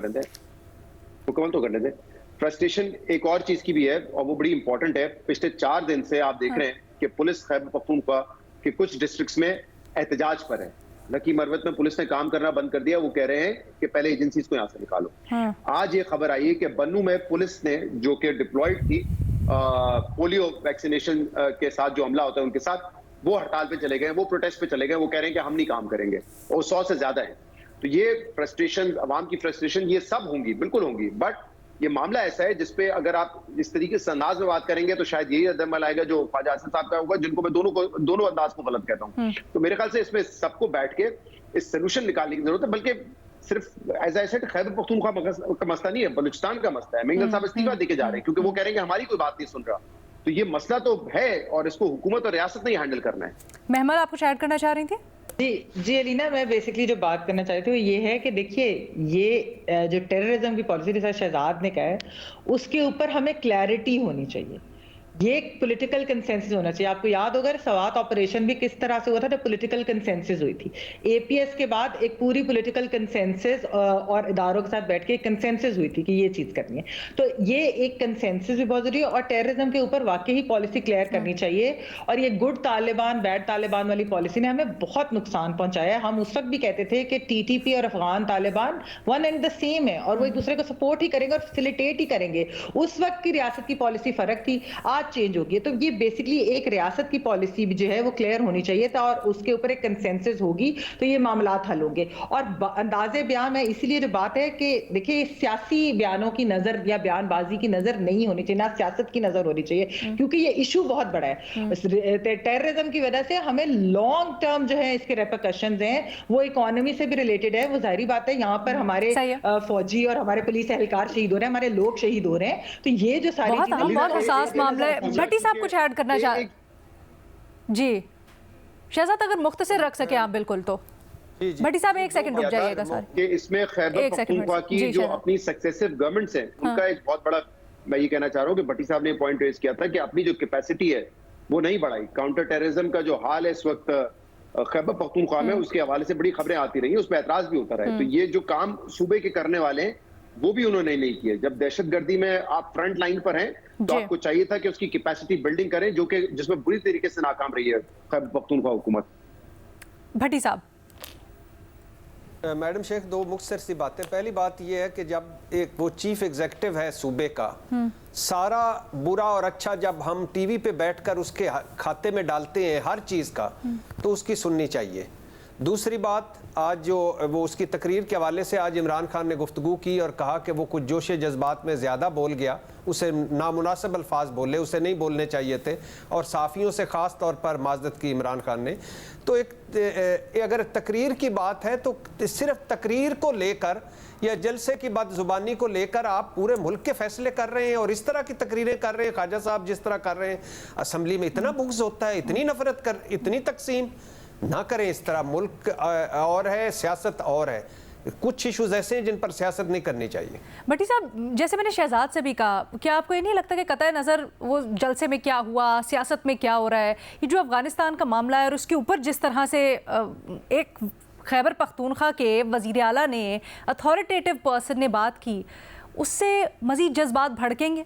G: करने दे। फ्रस्ट्रेशन एक और चीज की भी है और वो बड़ी इंपॉर्टेंट है। पिछले 4 दिन से आप देख रहे हैं कि पुलिस खैबर पख्तूनख्वा के कुछ डिस्ट्रिक्ट्स में एहतजाज पर है। लकी मरवत में पुलिस ने काम करना बंद कर दिया, वो कह रहे हैं कि पहले एजेंसीज को यहाँ से निकालो। आज ये खबर आई है कि बन्नू में पुलिस ने, जो कि डिप्लॉयड थी पोलियो वैक्सीनेशन के साथ जो हमला होता है उनके साथ, वो हड़ताल पे चले गए, वो प्रोटेस्ट पे चले गए, वो कह रहे हैं कि हम नहीं काम करेंगे, और 100 से ज्यादा है। तो ये फ्रस्ट्रेशन, अवाम की फ्रस्ट्रेशन, ये सब होंगी, बिल्कुल होंगी। बट ये मामला ऐसा है जिसपे अगर आप इस तरीके से अंदाज में बात करेंगे तो शायद यही अदम आएगा जो ख्वाजा आसिफ साहब का होगा, जिनको मैं दोनों अंदाज को गलत कहता हूँ। तो मेरे ख्याल से इसमें सबको बैठ के इस सोल्यूशन निकालने की जरूरत है। बल्कि सिर्फ as I said Khyber Pakhtunkhwa का मसला नहीं है, बलूचिस्तान का मसला है। मेंगल साहब इस्तीफा देके जा रहे हैं क्योंकि वो कह रहे हैं कि हमारी कोई बात नहीं सुन रहा। तो ये मसला तो है और इसको हुकूमत और रियासत ने हैंडल करना है।
A: महमल, आप कुछ ऐड करना चाह रही थी?
F: जी अलीना, मैं बेसिकली जो बात करना चाहती हूँ ये है कि देखिए, ये जो टेररिज्म की पॉलिसी जैसा शहजाद ने कहा है, उसके ऊपर हमें क्लैरिटी होनी चाहिए। ये एक पॉलिटिकल कंसेंसस होना चाहिए। आपको याद होगा सवात ऑपरेशन भी किस तरह से हुआ था, जब पॉलिटिकल कंसेंसस हुई थी। एपीएस के बाद एक पूरी पॉलिटिकल कंसेंसस और इदारों के साथ बैठ के एक कंसेंसस हुई थी कि ये चीज करनी है। तो ये एक कंसेंसस भी बहुत जरूरी है और टेररिज्म के ऊपर वाकई ही पॉलिसी क्लियर करनी चाहिए। और ये गुड तालिबान बैड तालिबान वाली पॉलिसी ने हमें बहुत नुकसान पहुंचाया है। हम उस वक्त भी कहते थे कि टीटीपी और Afghan Taliban one and the same है और वो एक दूसरे को सपोर्ट ही करेंगे और फैसिलिटेट ही करेंगे। उस वक्त की रियासत की पॉलिसी फर्क थी, आज चेंज होगी है। तो ये बेसिकली एक रियासत की पॉलिसी भी जो है वो क्लियर होनी चाहिए था और उसके ऊपर एक कंसेंसस होगी तो ये मामलात हल होंगे। और अंदाजे बयान है, इसीलिए जो बात है कि देखिए सियासी बयानों की नजर या बयानबाजी की नजर नहीं होनी चाहिए, ना सियासत की नजर होनी चाहिए, क्योंकि ये इशू बहुत बड़ा है। टेररिज्म की वजह से हमें लॉन्ग टर्म जो है इसके रेपरकशंस हैं, वो इकोनॉमी से भी रिलेटेड है। वो जाहिर बात है यहाँ पर हमारे फौजी और हमारे पुलिस एहलकार शहीद हो रहे हैं, हमारे लोग शहीद हो रहे हैं। तो ये जो सारी
A: बहुत हसास मामला है। भट्टी साहब कुछ ऐड करना चाह जी शहजाद, अगर मुख्तसर रख सके आप बिल्कुल तो। भट्टी साहब एक सेकंड रुक जाइएगा सर।
G: कि इसमें खैबर पख्तूनख्वा की जो अपनी सक्सेसिव गवर्नमेंट्स हैं उनका एक बहुत बड़ा, मैं ये कहना चाह रहा हूँ कि भट्टी साहब ने पॉइंट रेज किया था कि अपनी जो कैपेसिटी है वो नहीं बढ़ाई। काउंटर टेररिज्म का जो हाल है इस वक्त खैबर पख्तूनख्वा में, उसके हवाले से बड़ी खबरें आती रही, उस पर एतराज भी होता रहा है। तो ये जो काम सूबे के करने वाले हैं वो भी उन्होंने नहीं किए। जब दहशतगर्दी में आप फ्रंट लाइन पर हैं तो आपको चाहिए था कि उसकी कैपेसिटी बिल्डिंग करें, जो कि जिसमें बुरी तरीके से नाकाम रही है खैबर पख्तूनख्वा हुकूमत।
A: भट्टी साहब।
E: मैडम शेख, दो मुख्तसर सी बातें। पहली बात यह है कि जब एक वो चीफ एग्जीक्यूटिव है सूबे का, सारा बुरा और अच्छा जब हम टीवी पे बैठकर उसके खाते में डालते हैं हर चीज़ का, तो उसकी सुननी चाहिए। दूसरी बात, आज जो वो उसकी तकरीर के हवाले से आज इमरान खान ने गुफ्तगू की और कहा कि वो कुछ जोश जज्बात में ज़्यादा बोल गया, उसे नामुनासिब अल्फाज बोले, उसे नहीं बोलने चाहिए थे, और साफ़ियों से ख़ास तौर पर माजरत की इमरान खान ने। तो अगर तकरीर की बात है तो सिर्फ तकरीर को लेकर या जलसे की बदजुबानी को लेकर आप पूरे मुल्क के फैसले कर रहे हैं और इस तरह की तकरीरें कर रहे हैं। ख्वाजा साहब जिस तरह कर रहे हैं, असम्बली में इतना बुग़्ज़ होता है, इतनी नफरत कर, इतनी तकसीम ना करें इस तरह। मुल्क और है, सियासत और है। कुछ इश्यूज ऐसे हैं जिन पर सियासत नहीं करनी चाहिए।
A: भट्टी साहब, जैसे मैंने शहजाद से भी कहा, क्या आपको ये नहीं लगता कि कतई नज़र वो जलसे में क्या हुआ, सियासत में क्या हो रहा है, ये जो अफगानिस्तान का मामला है और उसके ऊपर जिस तरह से एक खैबर पख्तूनख्वा के वज़ीर आला ने, अथॉरिटेटिव पर्सन ने बात की, उससे मज़ीद जज्बात भड़केंगे?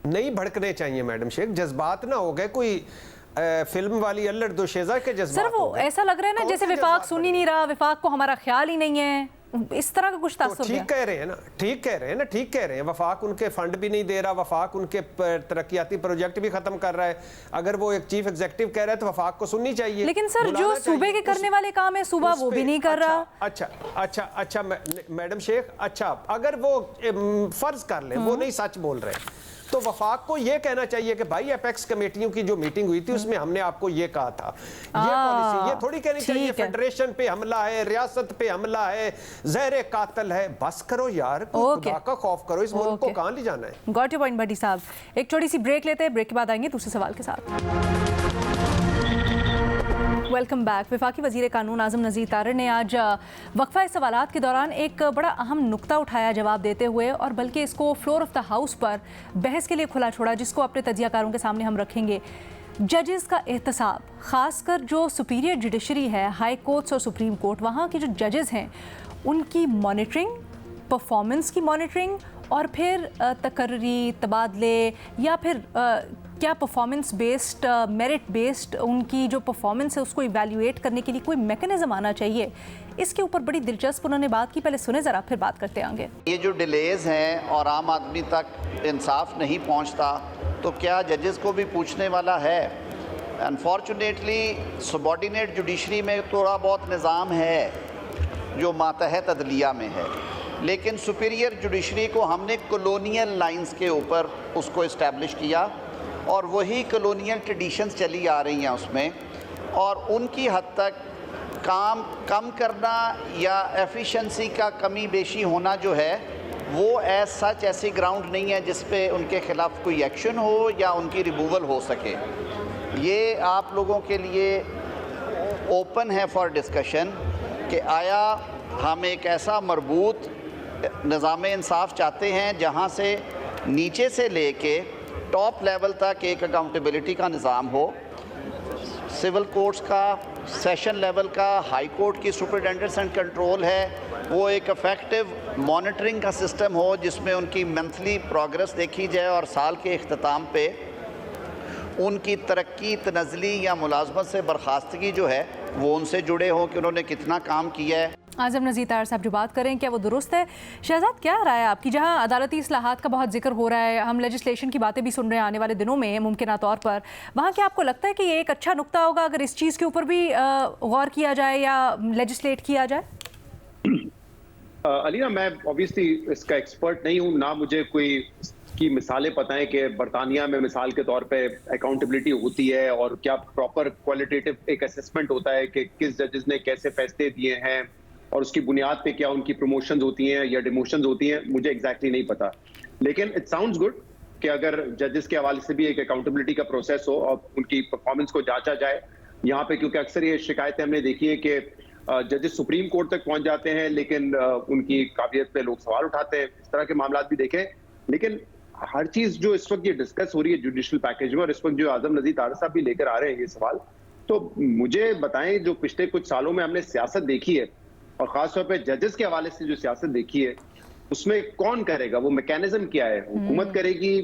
E: नहीं भड़कने चाहिए मैडम शेख, जज्बात ना हो गए। कोई फिल्म वाली अल्लड़ दोशेजा के जज्बात
A: सर वो ऐसा लग रहा है ना
E: कौन
A: जैसे
E: से
A: विफाक
E: जज्बात
A: सुन ही नहीं रहा, विफाक को हमारा ख्याल ही नहीं है, इस तरह का कुछ
E: तो
A: तासुर है।
E: ठीक कह रहे हैं ना, ठीक कह रहे हैं ना, ठीक कह रहे हैं। वफाक उनके फंड भी नहीं दे रहा, वफाक उनके तरक्याती प्रोजेक्ट भी खत्म कर रहा है। अगर वो एक चीफ एग्जीक्यूटिव कह रहा है तो वफाक को सुननी चाहिए।
A: लेकिन सर जो सूबे के करने वाले काम है सूबा वो भी नहीं कर रहा।
E: अच्छा मैडम शेख, अच्छा अगर वो फर्ज कर ले वो नहीं सच बोल रहे तो वफाक को ये कहना चाहिए कि भाई एपेक्स कमेटियों की जो मीटिंग हुई थी उसमें हमने आपको ये कहा था, ये पॉलिसी, ये थोड़ी कहनी चाहिए फेडरेशन पे हमला है, रियासत पे हमला है, ज़हर कातिल है। बस करो यार, खुदा का खौफ करो, इस मुल्क को कहां ले जाना है।
A: गॉट योर पॉइंट भट्टी साहब। एक छोटी सी ब्रेक लेते हैं, ब्रेक के बाद आएंगे दूसरे सवाल के साथ। Welcome back. वफाकी वज़ीर कानून आज़म नज़ीर तारड़ ने आज वक्फा सवालात के दौरान एक बड़ा अहम नुक्ता उठाया जवाब देते हुए, और बल्कि इसको फ्लोर ऑफ द हाउस पर बहस के लिए खुला छोड़ा, जिसको अपने तजियाकारों के सामने हम रखेंगे। जजेस का एहतसाब, ख़ासकर जो सुपीरियर जुडिशरी है, हाई कोर्ट्स और सुप्रीम कोर्ट, वहाँ के जो जजेस हैं उनकी मॉनिटरिंग, परफॉर्मेंस की मॉनिटरिंग, और फिर तकर्री, तबादले, या फिर क्या परफॉर्मेंस बेस्ड, मेरिट बेस्ड उनकी जो परफॉर्मेंस है उसको इवैल्यूएट करने के लिए कोई मैकेनिज्म आना चाहिए। इसके ऊपर बड़ी दिलचस्प उन्होंने बात की, पहले सुने ज़रा फिर बात करते आगे।
H: ये जो डिलेज़ हैं और आम आदमी तक इंसाफ नहीं पहुंचता, तो क्या जजेस को भी पूछने वाला है? अनफॉर्चुनेटली सबॉर्डिनेट जुडिशरी में थोड़ा बहुत निज़ाम है जो मातहत अदलिया में है, लेकिन सुपीरियर जुडिशरी को हमने कॉलोनियल लाइंस के ऊपर उसको इस्टेब्लिश किया, और वही कॉलोनियल ट्रेडिशंस चली आ रही हैं उसमें, और उनकी हद तक काम कम करना या एफिशिएंसी का कमी बेशी होना जो है वो एज सच ऐसी ग्राउंड नहीं है जिस पे उनके ख़िलाफ़ कोई एक्शन हो या उनकी रिमूवल हो सके। ये आप लोगों के लिए ओपन है फॉर डिस्कशन कि आया हम एक ऐसा मरबूत निज़ाम इंसाफ चाहते हैं जहाँ से नीचे से लेके टॉप लेवल तक एक अकाउंटेबिलिटी का निज़ाम हो, सिविल कोर्ट्स का, सेशन लेवल का, हाई कोर्ट की सुपरिटेंडेंट्स एंड कंट्रोल है, वो एक इफ़ेक्टिव मॉनिटरिंग का सिस्टम हो जिसमें उनकी मंथली प्रोग्रेस देखी जाए और साल के इख्तिताम पे उनकी तरक्की, तनज़ली या मुलाजमत से बर्खास्तगी जो है वो उनसे जुड़े हों कि उन्होंने कितना काम किया है।
A: आज़म नज़ीर तारड़ साहब जो बात करें क्या वो दुरुस्त है? शहजाद, क्या राय है आपकी? जहां अदालती इस्लाहात का बहुत जिक्र हो रहा है, हम लेजिस्लेशन की बातें भी सुन रहे हैं आने वाले दिनों में मुमकिन तौर पर, वहाँ क्या आपको लगता है कि ये एक अच्छा नुक्ता होगा अगर इस चीज़ के ऊपर भी गौर किया जाए या लेजिस्लेट किया जाए?
G: अलीना, मैं ऑब्वियसली इसका एक्सपर्ट नहीं हूँ, ना मुझे कोई की मिसालें पता है कि बरतानिया में मिसाल के तौर पे अकाउंटेबिलिटी होती है और क्या प्रॉपर क्वालिटेटिव एक असेसमेंट होता है कि किस जजेस ने कैसे फैसले दिए हैं और उसकी बुनियाद पे क्या उनकी प्रमोशंस होती हैं या डिमोशंस होती हैं, मुझे एग्जैक्टली नहीं पता। लेकिन इट साउंड्स गुड कि अगर जजेस के हवाले से भी एक अकाउंटेबिलिटी का प्रोसेस हो और उनकी परफॉर्मेंस को जांचा जाए यहाँ पे, क्योंकि अक्सर ये शिकायतें हमने देखी है कि जजेस सुप्रीम कोर्ट तक पहुंच जाते हैं लेकिन उनकी काबिलियत पे लोग सवाल उठाते हैं, इस तरह के मामला भी देखे। लेकिन हर चीज जो इस वक्त ये डिस्कस हो रही है जुडिशल पैकेज में, और इस वक्त जो आज़म नज़ीर तारड़ साहब भी लेकर आ रहे हैं ये सवाल, तो मुझे बताएं जो पिछले कुछ सालों में हमने सियासत देखी है और खासतौर पे जजेस के हवाले से जो सियासत देखी है उसमें कौन करेगा, वो मैकेनिज्म क्या है? हुकूमत करेगी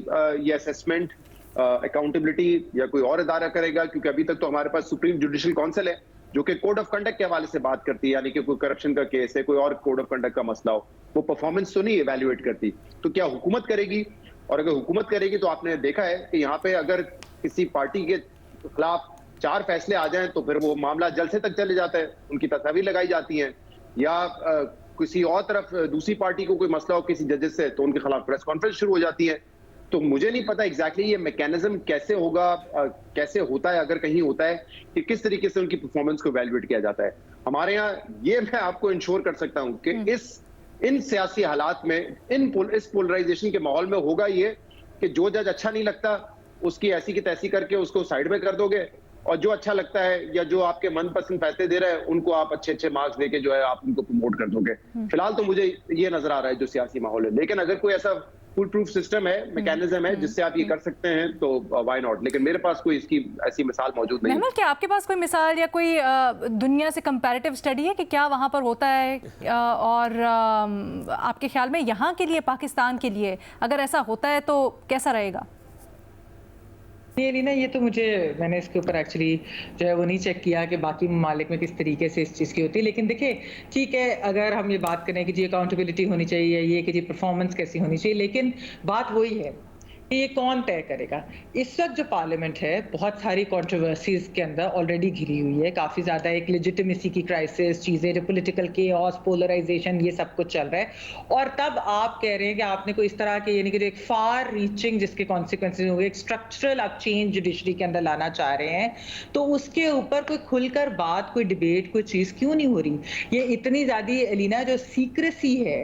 G: ये असेसमेंट, अकाउंटेबिलिटी, या कोई और इदारा करेगा? क्योंकि अभी तक तो हमारे पास सुप्रीम जुडिशल काउंसिल है जो कि कोड ऑफ कंडक्ट के हवाले से बात करती है, यानी कि कोई करप्शन का केस है, कोई और कोड ऑफ कंडक्ट का मसला हो, वो परफॉर्मेंस तो नहीं इवेल्युएट करती। तो क्या हुकूमत करेगी? और अगर हुकूमत करेगी तो आपने देखा है कि यहाँ पे अगर किसी पार्टी के खिलाफ 4 फैसले आ जाएं तो फिर वो मामला जलसे तक चले जाता है, उनकी तस्वीर लगाई जाती हैं, या किसी और तरफ दूसरी पार्टी को कोई मसला हो किसी जजेस से तो उनके खिलाफ प्रेस कॉन्फ्रेंस शुरू हो जाती है। तो मुझे नहीं पता एग्जैक्टली ये मैकेनिज्म कैसे होगा, कैसे होता है, अगर कहीं होता है, कि किस तरीके से उनकी परफॉर्मेंस को इवैल्यूएट किया जाता है। हमारे यहाँ ये मैं आपको इंश्योर कर सकता हूँ कि इन सियासी हालात में, इस पोलराइजेशन के माहौल में होगा ये कि जो जज अच्छा नहीं लगता उसकी ऐसी की तैसी करके उसको साइड में कर दोगे, और जो अच्छा लगता है या जो आपके मनपसंद फैसले दे रहे हैं उनको आप अच्छे मार्क्स देके जो है आप उनको प्रमोट कर दोगे। फिलहाल तो मुझे ये नजर आ रहा है जो सियासी माहौल है। लेकिन अगर कोई ऐसा फुल प्रूफ सिस्टम है, मैकेनिज्म है जिससे आप ये कर सकते हैं तो व्हाई नॉट। लेकिन मेरे पास कोई इसकी ऐसी मिसाल मौजूद नहीं है।
A: क्या आपके पास कोई मिसाल या कोई दुनिया से कंपैरेटिव स्टडी है कि क्या वहाँ पर होता है, और आपके ख्याल में यहाँ के लिए, पाकिस्तान के लिए अगर ऐसा होता है तो कैसा रहेगा?
F: नहीं लीना, ये तो मैंने इसके ऊपर एक्चुअली जो है वो नहीं चेक किया कि बाकी ममालिक में किस तरीके से इस चीज़ की होती है। लेकिन देखिए, ठीक है, अगर हम ये बात करें कि जी अकाउंटेबिलिटी होनी चाहिए, ये कि जी परफॉर्मेंस कैसी होनी चाहिए, लेकिन बात वही है कि ये कौन तय करेगा। इस वक्त जो पार्लियामेंट है बहुत सारी कंट्रोवर्सीज के अंदर ऑलरेडी घिरी हुई है, काफ़ी ज़्यादा एक लेजिटिमेसी की क्राइसिस, चीज़ें, पॉलिटिकल केओस, पोलराइजेशन, ये सब कुछ चल रहा है। और तब आप कह रहे हैं कि आपने कोई इस तरह के, यानी कि जो एक फार रीचिंग जिसके कॉन्सिक्वेंसेज होंगे, एक स्ट्रक्चरल आप चेंज जुडिशरी के अंदर लाना चाह रहे हैं, तो उसके ऊपर कोई खुलकर बात, कोई डिबेट, कोई चीज़ क्यों नहीं हो रही? ये इतनी ज़्यादा एलिना जो सीक्रेसी है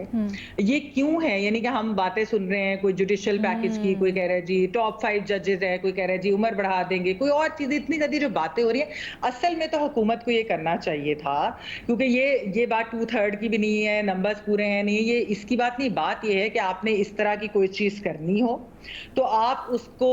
F: ये क्यों है? यानी कि हम बातें सुन रहे हैं कोई जुडिशियल पैकेज की, कोई कह रहा है जी टॉप 5 जजेस है, कोई कह रहा है जी उम्र बढ़ा देंगे, कोई और चीजें, इतनी ज्यादा जो बातें हो रही हैं। असल में तो हुकूमत को ये करना चाहिए था, क्योंकि ये बात 2/3 की भी नहीं है, नंबर्स पूरे हैं नहीं, ये इसकी बात नहीं। बात ये है कि आपने इस तरह की कोई चीज करनी हो तो आप उसको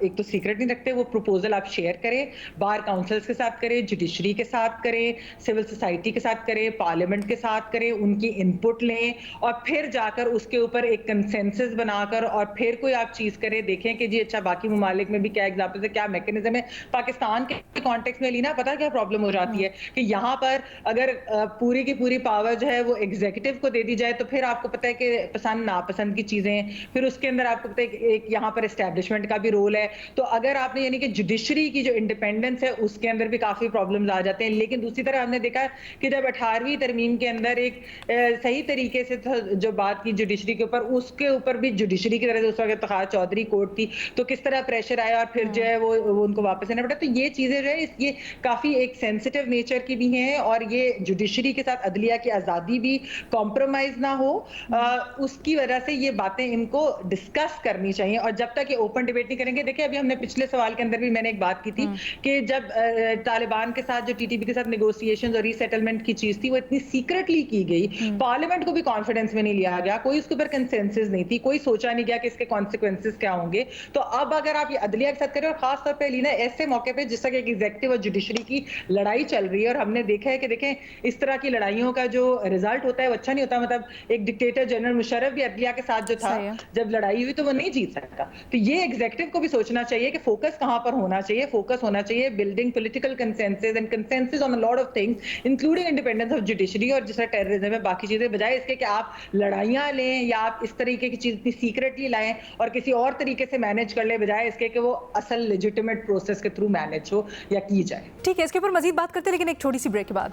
F: एक तो सीक्रेट नहीं रखते, वो प्रपोजल आप शेयर करें, बार काउंसिल्स के साथ करें, जुडिशरी के साथ करें, सिविल सोसाइटी के साथ करें, पार्लियामेंट के साथ करें, उनकी इनपुट लें और फिर जाकर उसके ऊपर एक कंसेंसस बनाकर और फिर कोई आप चीज करें। देखें कि जी अच्छा बाकी ममालिक में भी क्या एग्जाम्पल है, क्या मैकेनिज्म है। पाकिस्तान के कॉन्टेक्स्ट में लीना पता क्या प्रॉब्लम हो जाती है कि यहाँ पर अगर पूरी की पूरी पावर जो है वो एग्जीक्यूटिव को दे दी जाए तो फिर आपको पता है कि पसंद नापसंद की चीजें, फिर उसके अंदर आपको पता है कि एक यहाँ पर एस्टेब्लिशमेंट का भी रोल है। तो अगर आपने यानी कि जुडिशरी की जो इंडिपेंडेंस है उसके अंदर भी काफी प्रॉब्लम्स आ जाते हैं। लेकिन दूसरी तरह हमने देखा कि जब 18वीं तरमीम के अंदर एक सही तरीके से जो बात की जुडिशरी के ऊपर, उसके ऊपर भी जुडिशरी की तरह से उस वक्त इफ्तिखार चौधरी कोर्ट थी, तो किस तरह प्रेशर आया और फिर जो है वो उनको वापस लेना पड़ा। तो ये चीजें जो है ये काफी एक सेंसिटिव नेचर की भी हैं और ये जुडिशरी के साथ अदलिया की आजादी भी कॉम्प्रोमाइज ना हो, उसकी वजह से ये बातें इनको डिस्कस करनी चाहिए। और जब तक ये ओपन डिबेट नहीं करेंगे, देखिए अभी हमने पिछले सवाल के अंदर भी मैंने एक बात की थी कि जब तालिबान के साथ जो टीटीपी के साथ नेगोशिएशंस और रीसेटलमेंट की चीज थी वो इतनी सीक्रेटली की गई, पार्लियामेंट को भी कॉन्फिडेंस में नहीं लिया गया, कोई उसके ऊपर कंसेंसस नहीं थी, कोई सोचा नहीं गया कि इसके कॉन्सिक्वेंसेस क्या होंगे। तो अब अगर आप ये अदलिया के साथ करें और खास तौर पे लीना ऐसे मौके पे जिस तरह एग्जीक्यूटिव और जुडिशरी की लड़ाई चल रही है, और हमने देखा है कि देखें इस तरह की लड़ाइयों का जो रिजल्ट होता है वो अच्छा नहीं होता। मतलब एक डिक्टेटर जनरल मुशर्रफ भी अदलिया के साथ जो था, जब लड़ाई हुई तो वो नहीं जीत सकता। तो ये एग्जीक्यूटिव को भी सोचना चाहिए कि फोकस कहां पर होना चाहिए। फोकस होना चाहिए building political consensus and consensus on a lot of things including independence of judiciary और जिस तरह टेररिज्म है बाकी चीजें, बजाय इसके कि आप लड़ाइयां लें या आप इस तरीके की चीज इतनी सीक्रेटली लाएं और किसी और तरीके से मैनेज कर ले, बजाय इसके कि वो असल लेजिटिमेट प्रोसेस के थ्रू मैनेज हो या की जाए।
A: ठीक है, इसके ऊपर मजीद बात करते हैं लेकिन एक छोटी सी ब्रेक के बाद।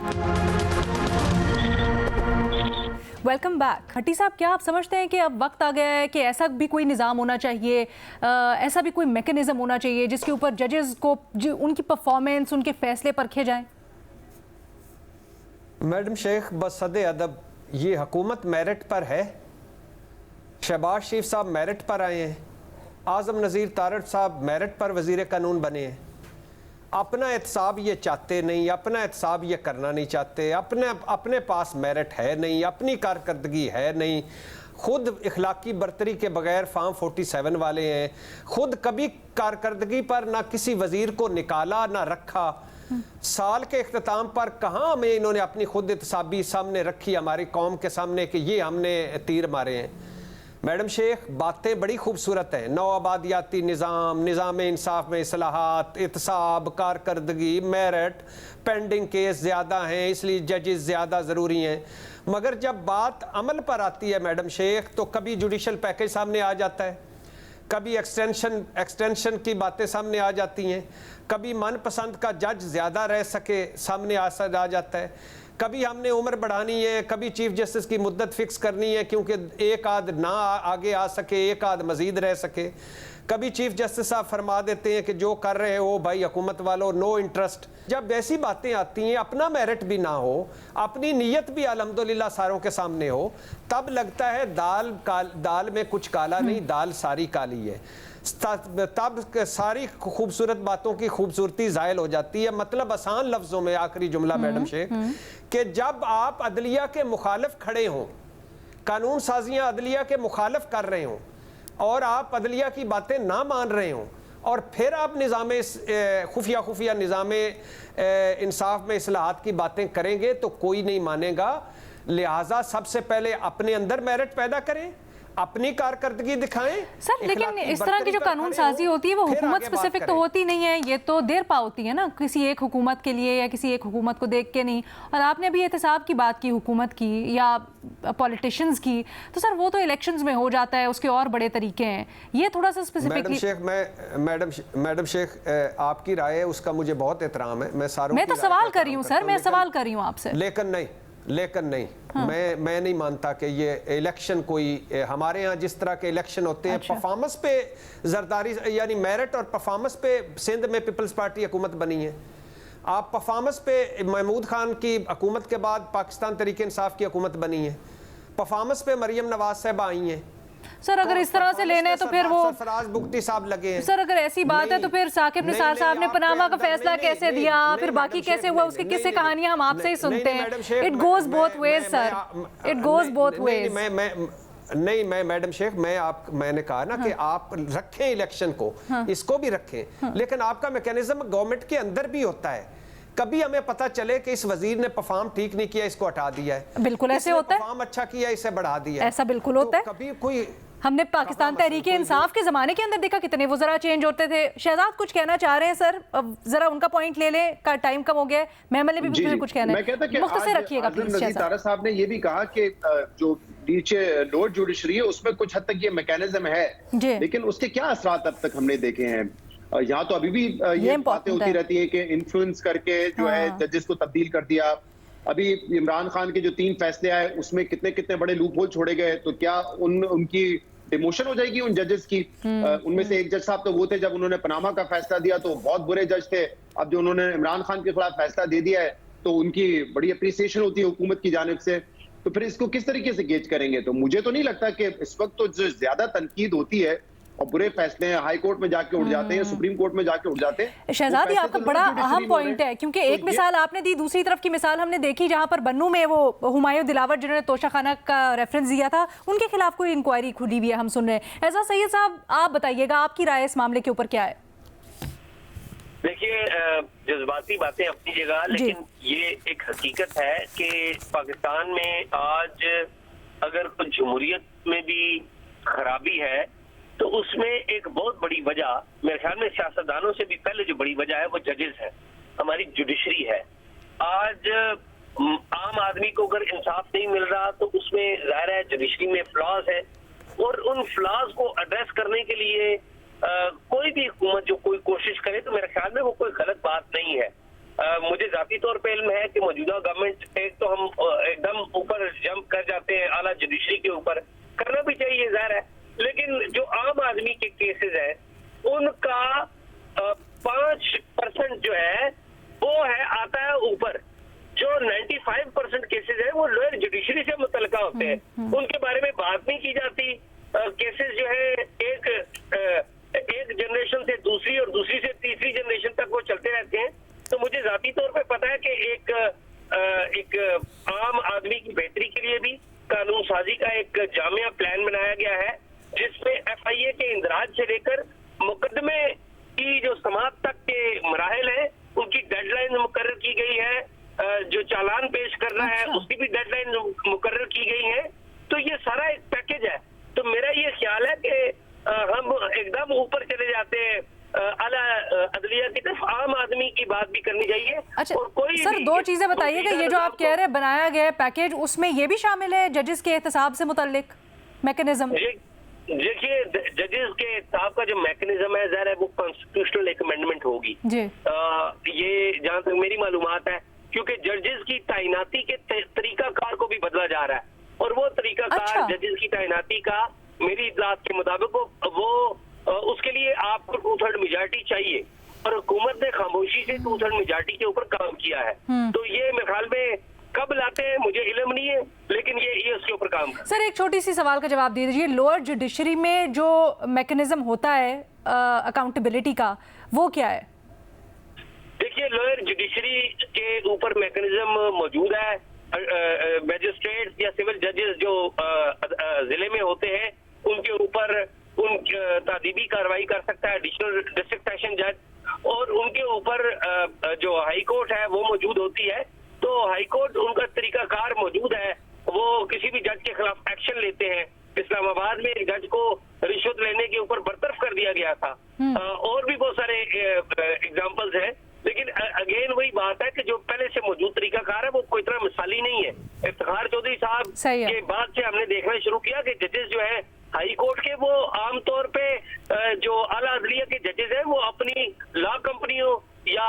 A: Welcome back. भट्टी साहब, क्या आप समझते हैं कि अब वक्त आ गया है कि ऐसा भी कोई निज़ाम होना चाहिए, ऐसा भी कोई मैकेनिज्म होना चाहिए जिसके ऊपर जजेस को उनकी परफॉर्मेंस, उनके फैसले परखे जाएं?
E: मैडम शेख, बसद अदब, ये हुकूमत मेरिट पर है। शहबाज शरीफ साहब मेरिट पर आए हैं, आज़म नज़ीर तारड़ साहब मेरिट पर वज़ीर कानून बने हैं। अपना एहतसाब ये चाहते नहीं, अपना एहतसाब ये करना नहीं चाहते, अपने पास मेरिट है नहीं, अपनी कारकर्दगी है नहीं, खुद इखलाकी बरतरी के बगैर फार्म 47 वाले हैं, खुद कभी कारकर्दगी पर ना किसी वज़ीर को निकाला ना रखा। साल के इख्तिताम पर कहाँ हमें इन्होंने अपनी खुद एहतसाबी सामने रखी हमारी कौम के सामने कि ये हमने तीर मारे हैं। मैडम शेख, बातें बड़ी खूबसूरत हैं, नौ आबादियाती निज़ाम, निज़ाम इंसाफ में इस्लाहात, एहतसाब, कारकर्दगी, मेरिट, पेंडिंग केस ज़्यादा हैं इसलिए जजेस ज़्यादा ज़रूरी हैं, मगर जब बात अमल पर आती है मैडम शेख तो कभी जुडिशल पैकेज सामने आ जाता है, कभी एक्सटेंशन की बातें सामने आ जाती हैं, कभी मनपसंद का जज ज़्यादा रह सके सामने आ जाता है, कभी हमने उम्र बढ़ानी है, कभी चीफ जस्टिस की मुद्दत फिक्स करनी है क्योंकि एक आध ना आगे आ सके, एक आध मजीद रह सके, कभी चीफ जस्टिस साहब फरमा देते हैं कि जो कर रहे हो भाई हुकूमत वालों, नो इंटरेस्ट। जब ऐसी बातें आती हैं, अपना मेरिट भी ना हो, अपनी नीयत भी अल्हम्दुलिल्लाह सारों के सामने हो, तब लगता है दाल में कुछ काला नहीं, दाल सारी काली है। तब सारी खूबसूरत बातों की खूबसूरती ज़ायल हो जाती है। मतलब आसान लफ्ज़ों में आखिरी जुमला मैडम शेख, कि जब आप अदलिया के मुखालिफ खड़े हों, कानून साजियाँ अदलिया के मुखालिफ कर रहे हों और आप अदलिया की बातें ना मान रहे हों और फिर आप निज़ाम खुफिया निज़ाम इंसाफ में इस्लाहात की बातें करेंगे तो कोई नहीं मानेगा। लिहाजा सबसे पहले अपने अंदर मेरिट पैदा करें, अपनी कारकर्दगी दिखाएं
A: सर। लेकिन इस तरह की जो कानून साजी होती है वो हुकूमत स्पेसिफिक तो होती नहीं है, ये तो देर पा होती है ना, किसी एक हुकूमत के लिए या किसी एक हुकूमत को देख के नहीं। और आपने अभी एहतसाब की बात की हुकूमत की या पॉलिटिशियंस की, तो सर वो तो इलेक्शंस में हो जाता है, उसके और बड़े तरीके हैं, ये थोड़ा सा स्पेसिफिक।
E: मैडम शेख आपकी राय है, उसका मुझे बहुत एहतराम है। मैं
A: तो सवाल कर रही हूँ सर, मैं सवाल कर रही हूँ आपसे।
E: लेकिन नहीं हाँ। मैं नहीं मानता कि ये इलेक्शन कोई हमारे यहाँ जिस तरह के इलेक्शन होते हैं परफॉर्मेंस पे जरदारी यानी मेरिट और परफॉर्मेंस पे सिंध में पीपल्स पार्टी हुकूमत बनी है। आप परफॉर्मेंस पे महमूद खान की हुकूमत के बाद पाकिस्तान तहरीक इंसाफ की हुकूमत बनी है, परफॉर्मेंस पे मरियम नवाज साहब आई हैं।
A: सर अगर इस तरह से लेना है तो फिर वो
E: सरफराज बुगटी साहब लगे हैं।
A: सर अगर ऐसी बात है तो फिर साकिब निसार साहब ने पनामा का फैसला कैसे दिया, फिर बाकी कैसे हुआ, उसके किस्से कहानियां हम आपसे ही सुनते हैं। It goes both ways sir, it goes both ways.
E: मैं मैडम शेख मैंने कहा ना कि आप रखें इलेक्शन को, इसको भी रखें, लेकिन आपका मैकेनिज्म गवर्नमेंट के अंदर भी होता है। कभी हमें पता चले कि इस वजीर ने परफॉर्म ठीक नहीं किया, इसको हटा दिया है,
A: बिल्कुल ऐसे होता है।
E: परफॉर्म अच्छा किया, इसे बढ़ा दिया,
A: ऐसा बिल्कुल होता है।
E: कभी कोई
A: हमने पाकिस्तान तहरीक इंसाफ के ज़माने के अंदर देखा कितने वज़रा चेंज होते थे। शहजाद कुछ कहना चाह रहे हैं सर, ज़रा उनका पॉइंट ले लें, का टाइम कम हो गया है। महमद ने भी कुछ कहना है, मुख्तसर रखिएगा प्लीज।
G: तारा साहब ने ये भी कहा कि जो नीचे लोअर जुडिशरी है उसमें कुछ हद तक ये मैकेनिज्म है, लेकिन उसके क्या असरात अब तक हमने देखे हैं। यहाँ तो अभी भी ये बातें होती रहती है कि इन्फ्लुएंस करके जो है जजेस को तब्दील कर दिया। अभी इमरान खान के जो 3 फैसले आए उसमें कितने कितने बड़े लूप होल छोड़े गए, तो क्या उनकी डिमोशन हो जाएगी उन जजेस की? उनमें से एक जज साहब तो वो थे जब उन्होंने पनामा का फैसला दिया तो बहुत बुरे जज थे, अब जो उन्होंने इमरान खान के खिलाफ फैसला दे दिया है तो उनकी बड़ी अप्रिसिएशन होती है हुकूमत की जानिब से। तो फिर इसको किस तरीके से गेज करेंगे? तो मुझे तो नहीं लगता कि इस वक्त तो जो ज्यादा तनकीद होती है और बुरे फैसले हाई कोर्ट में जाके उठ जाते हैं, सुप्रीम कोर्ट में जाके उठ जाते हैं।
A: शहजाद ये आपका बड़ा अहम पॉइंट है, क्योंकि एक मिसाल आपने दी, दूसरी तरफ की मिसाल हमने देखी जहां पर बन्नू में वो हुमायूं दिलावर जिन्होंने तोशाखाना का रेफरेंस दिया था, उनके खिलाफ कोई इंक्वायरी खुली हुई है, हम सुन रहे हैं। एजाज सैयद साहब आप बताइएगा, आपकी राय इस मामले के ऊपर क्या है?
D: देखिए जज्बाती बातें अपनी जगह, लेकिन ये एक हकीकत है कि पाकिस्तान में आज अगर कुछ जमहूरियत में भी खराबी है तो उसमें एक बहुत बड़ी वजह मेरे ख्याल में सियासतदानों से भी पहले जो बड़ी वजह है वो जजेस है, हमारी जुडिशरी है। आज आम आदमी को अगर इंसाफ नहीं मिल रहा तो उसमें जाहिर है जुडिशरी में फ्लॉज है, और उन फ्लॉज को एड्रेस करने के लिए कोई भी हुकूमत जो कोई कोशिश करे तो मेरे ख्याल में वो कोई गलत बात नहीं है। मुझे जाती तौर पे इल्म है कि मौजूदा गवर्नमेंट एक तो हम एकदम ऊपर जंप कर जाते हैं आला जुडिशरी के ऊपर, करना भी चाहिए जाहिर है, लेकिन जो आम आदमी के केसेस है उनका 5% जो है वो है आता है ऊपर, जो 95% केसेस है वो लोअर जुडिशरी से मुतल्लिका होते हैं, उनके बारे में बात नहीं की जाती। केसेस जो है एक जनरेशन से दूसरी और दूसरी से तीसरी जनरेशन तक वो चलते रहते हैं। तो मुझे जाती तौर पे पता है कि एक आम आदमी की बेहतरी के लिए भी कानून साजी का एक जामिया प्लान बनाया गया है, जिसमें FIA के इंदराज से लेकर मुकदमे की जो समाप्त तक के मराहल है उनकी डेडलाइन मुकर्रर की गई है, जो चालान पेश करना है उसकी भी डेडलाइन मुकर्रर की गई है। तो ये सारा एक पैकेज है। तो मेरा ये ख्याल है कि हम एकदम ऊपर चले जाते हैं आला अदलिया की तरफ, आम आदमी की बात भी करनी चाहिए।
A: अच्छा
D: और कोई
A: सर दो चीजें बताइएगा, ये जो आप कह रहे हैं बनाया गया पैकेज उसमें ये भी शामिल है जजेस के एहतसाब से मुतल्लिक मैकेनिज्म?
D: देखिए जजेस के एहतसाब का जो मैकेनिज्म है ज़ाहिर है वो कॉन्स्टिट्यूशनल एक अमेंडमेंट होगी जी। ये जहाँ तक मेरी मालूमात है, क्योंकि जजेस की तैनाती के तरीकाकार को भी बदला जा रहा है, और वो तरीकाकार जजेस की तैनाती का मेरी इतलात के मुताबिक वो उसके लिए आपको 2/3 मेजॉरिटी चाहिए, और हुकूमत ने खामोशी से 2/3 मेजॉरिटी के ऊपर काम किया है। तो ये मेरे ख्याल में कब लाते हैं मुझे इल्म नहीं है, लेकिन ये उसके ऊपर काम कर।
A: सर एक छोटी सी सवाल का जवाब दे दीजिए, लोअर जुडिशरी में जो मैकेनिज्म होता है अकाउंटेबिलिटी का वो क्या है?
D: देखिए लोअर जुडिशरी के ऊपर मैकेनिज्म मौजूद है। मैजिस्ट्रेट या सिविल जजेस जो जिले में होते हैं उनके ऊपर तादीबी कार्रवाई कर सकता है एडिशनल डिस्ट्रिक्ट सेशन जज, और उनके ऊपर जो हाई कोर्ट है वो मौजूद होती है। तो हाई कोर्ट उनका तरीकाकार मौजूद है, वो किसी भी जज के खिलाफ एक्शन लेते हैं।
I: इस्लामाबाद में एक जज को रिश्वत लेने के ऊपर बरतरफ कर दिया गया था। और भी बहुत सारे एग्जाम्पल्स हैं, लेकिन अगेन वही बात है कि जो पहले से मौजूद तरीकाकार है वो कोई इतना मिसाली नहीं है। इफ्तिखार चौधरी साहब के बाद से हमने देखना शुरू किया कि जजेस जो है हाई कोर्ट के, वो आमतौर पे जो आला अदलिया के जजेस हैं वो अपनी लॉ कंपनियों या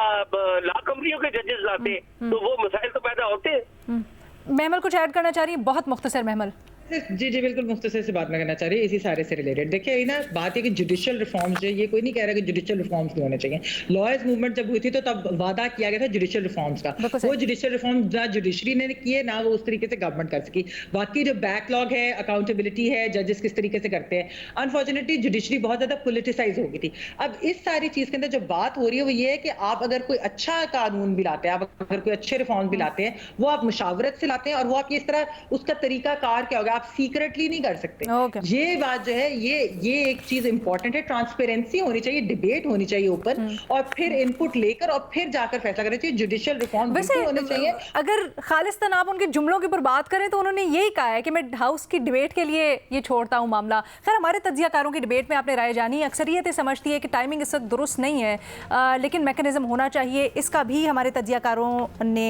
I: लॉ कंपनियों के जजेस लाते हैं, तो वो मसाइल तो पैदा होते हैं।
A: महमल कुछ ऐड करना चाह रही है? बहुत मुख्तसर महमल।
F: जी जी बिल्कुल मुख्तसर से बात मैं करना चाह रही है इसी सारे से रिलेटेड। देखिए ना बात है कि जुडिशियल रिफॉर्म्स जो, ये कोई नहीं कह रहा कि जुडिशियल रिफॉर्म्स नहीं होने चाहिए। लॉयर्स मूवमेंट जब हुई थी तो तब वादा किया गया था जुडिशियल रिफॉर्म्स का, वो जुडिशियल रिफॉर्म ना जुडिशरी ने किए ना वो उस तरीके से गवर्नमेंट कर सकी। बाकी जो बैकलॉग है, अकाउंटेबिलिटी है, जजेस किस तरीके से करते हैं, अनफॉर्चुनेटली जुडिशरी बहुत ज्यादा पोलिटिसाइज हो गई थी। अब इस सारी चीज के अंदर जो बात हो रही है वो ये है कि आप अगर कोई अच्छा कानून भी लाते हैं, आप अगर कोई अच्छे रिफॉर्म भी लाते हैं, वो आप मुशावरत से लाते हैं और वो आप इस तरह उसका तरीका कार क्या होगा, आप सीक्रेटली नहीं कर सकते। ये बात जो है ये एक चीज इंपॉर्टेंट है। ट्रांसपेरेंसी होनी चाहिए, डिबेट होनी चाहिए ऊपर, और फिर इनपुट लेकर और फिर जाकर फैसला करना चाहिए। जुडिशियल रिफॉर्म वैसे होने चाहिए।
A: अगर खालिस्तान आप उनके जुमलों के ऊपर बात करें तो उन्होंने यही कहा है कि मैं हाउस की डिबेट के लिए ये छोड़ता हूँ मामला। खैर हमारे तज्जियाकारों की डिबेट में आपने राय जानी, अक्सरियत समझती है कि टाइमिंग इस वक्त दुरुस्त नहीं है, लेकिन मैकेनिज्म होना चाहिए, इसका भी हमारे तज्जियाकारों ने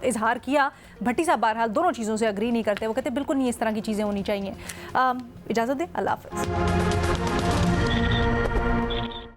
A: इजहार किया। भट्टी साहब बहरहाल दोनों चीज़ों से अग्री नहीं करते, वो कहते बिल्कुल नहीं इस तरह की चीज़ें होनी चाहिए। इजाज़त दें, अल्लाह हाफ़िज़।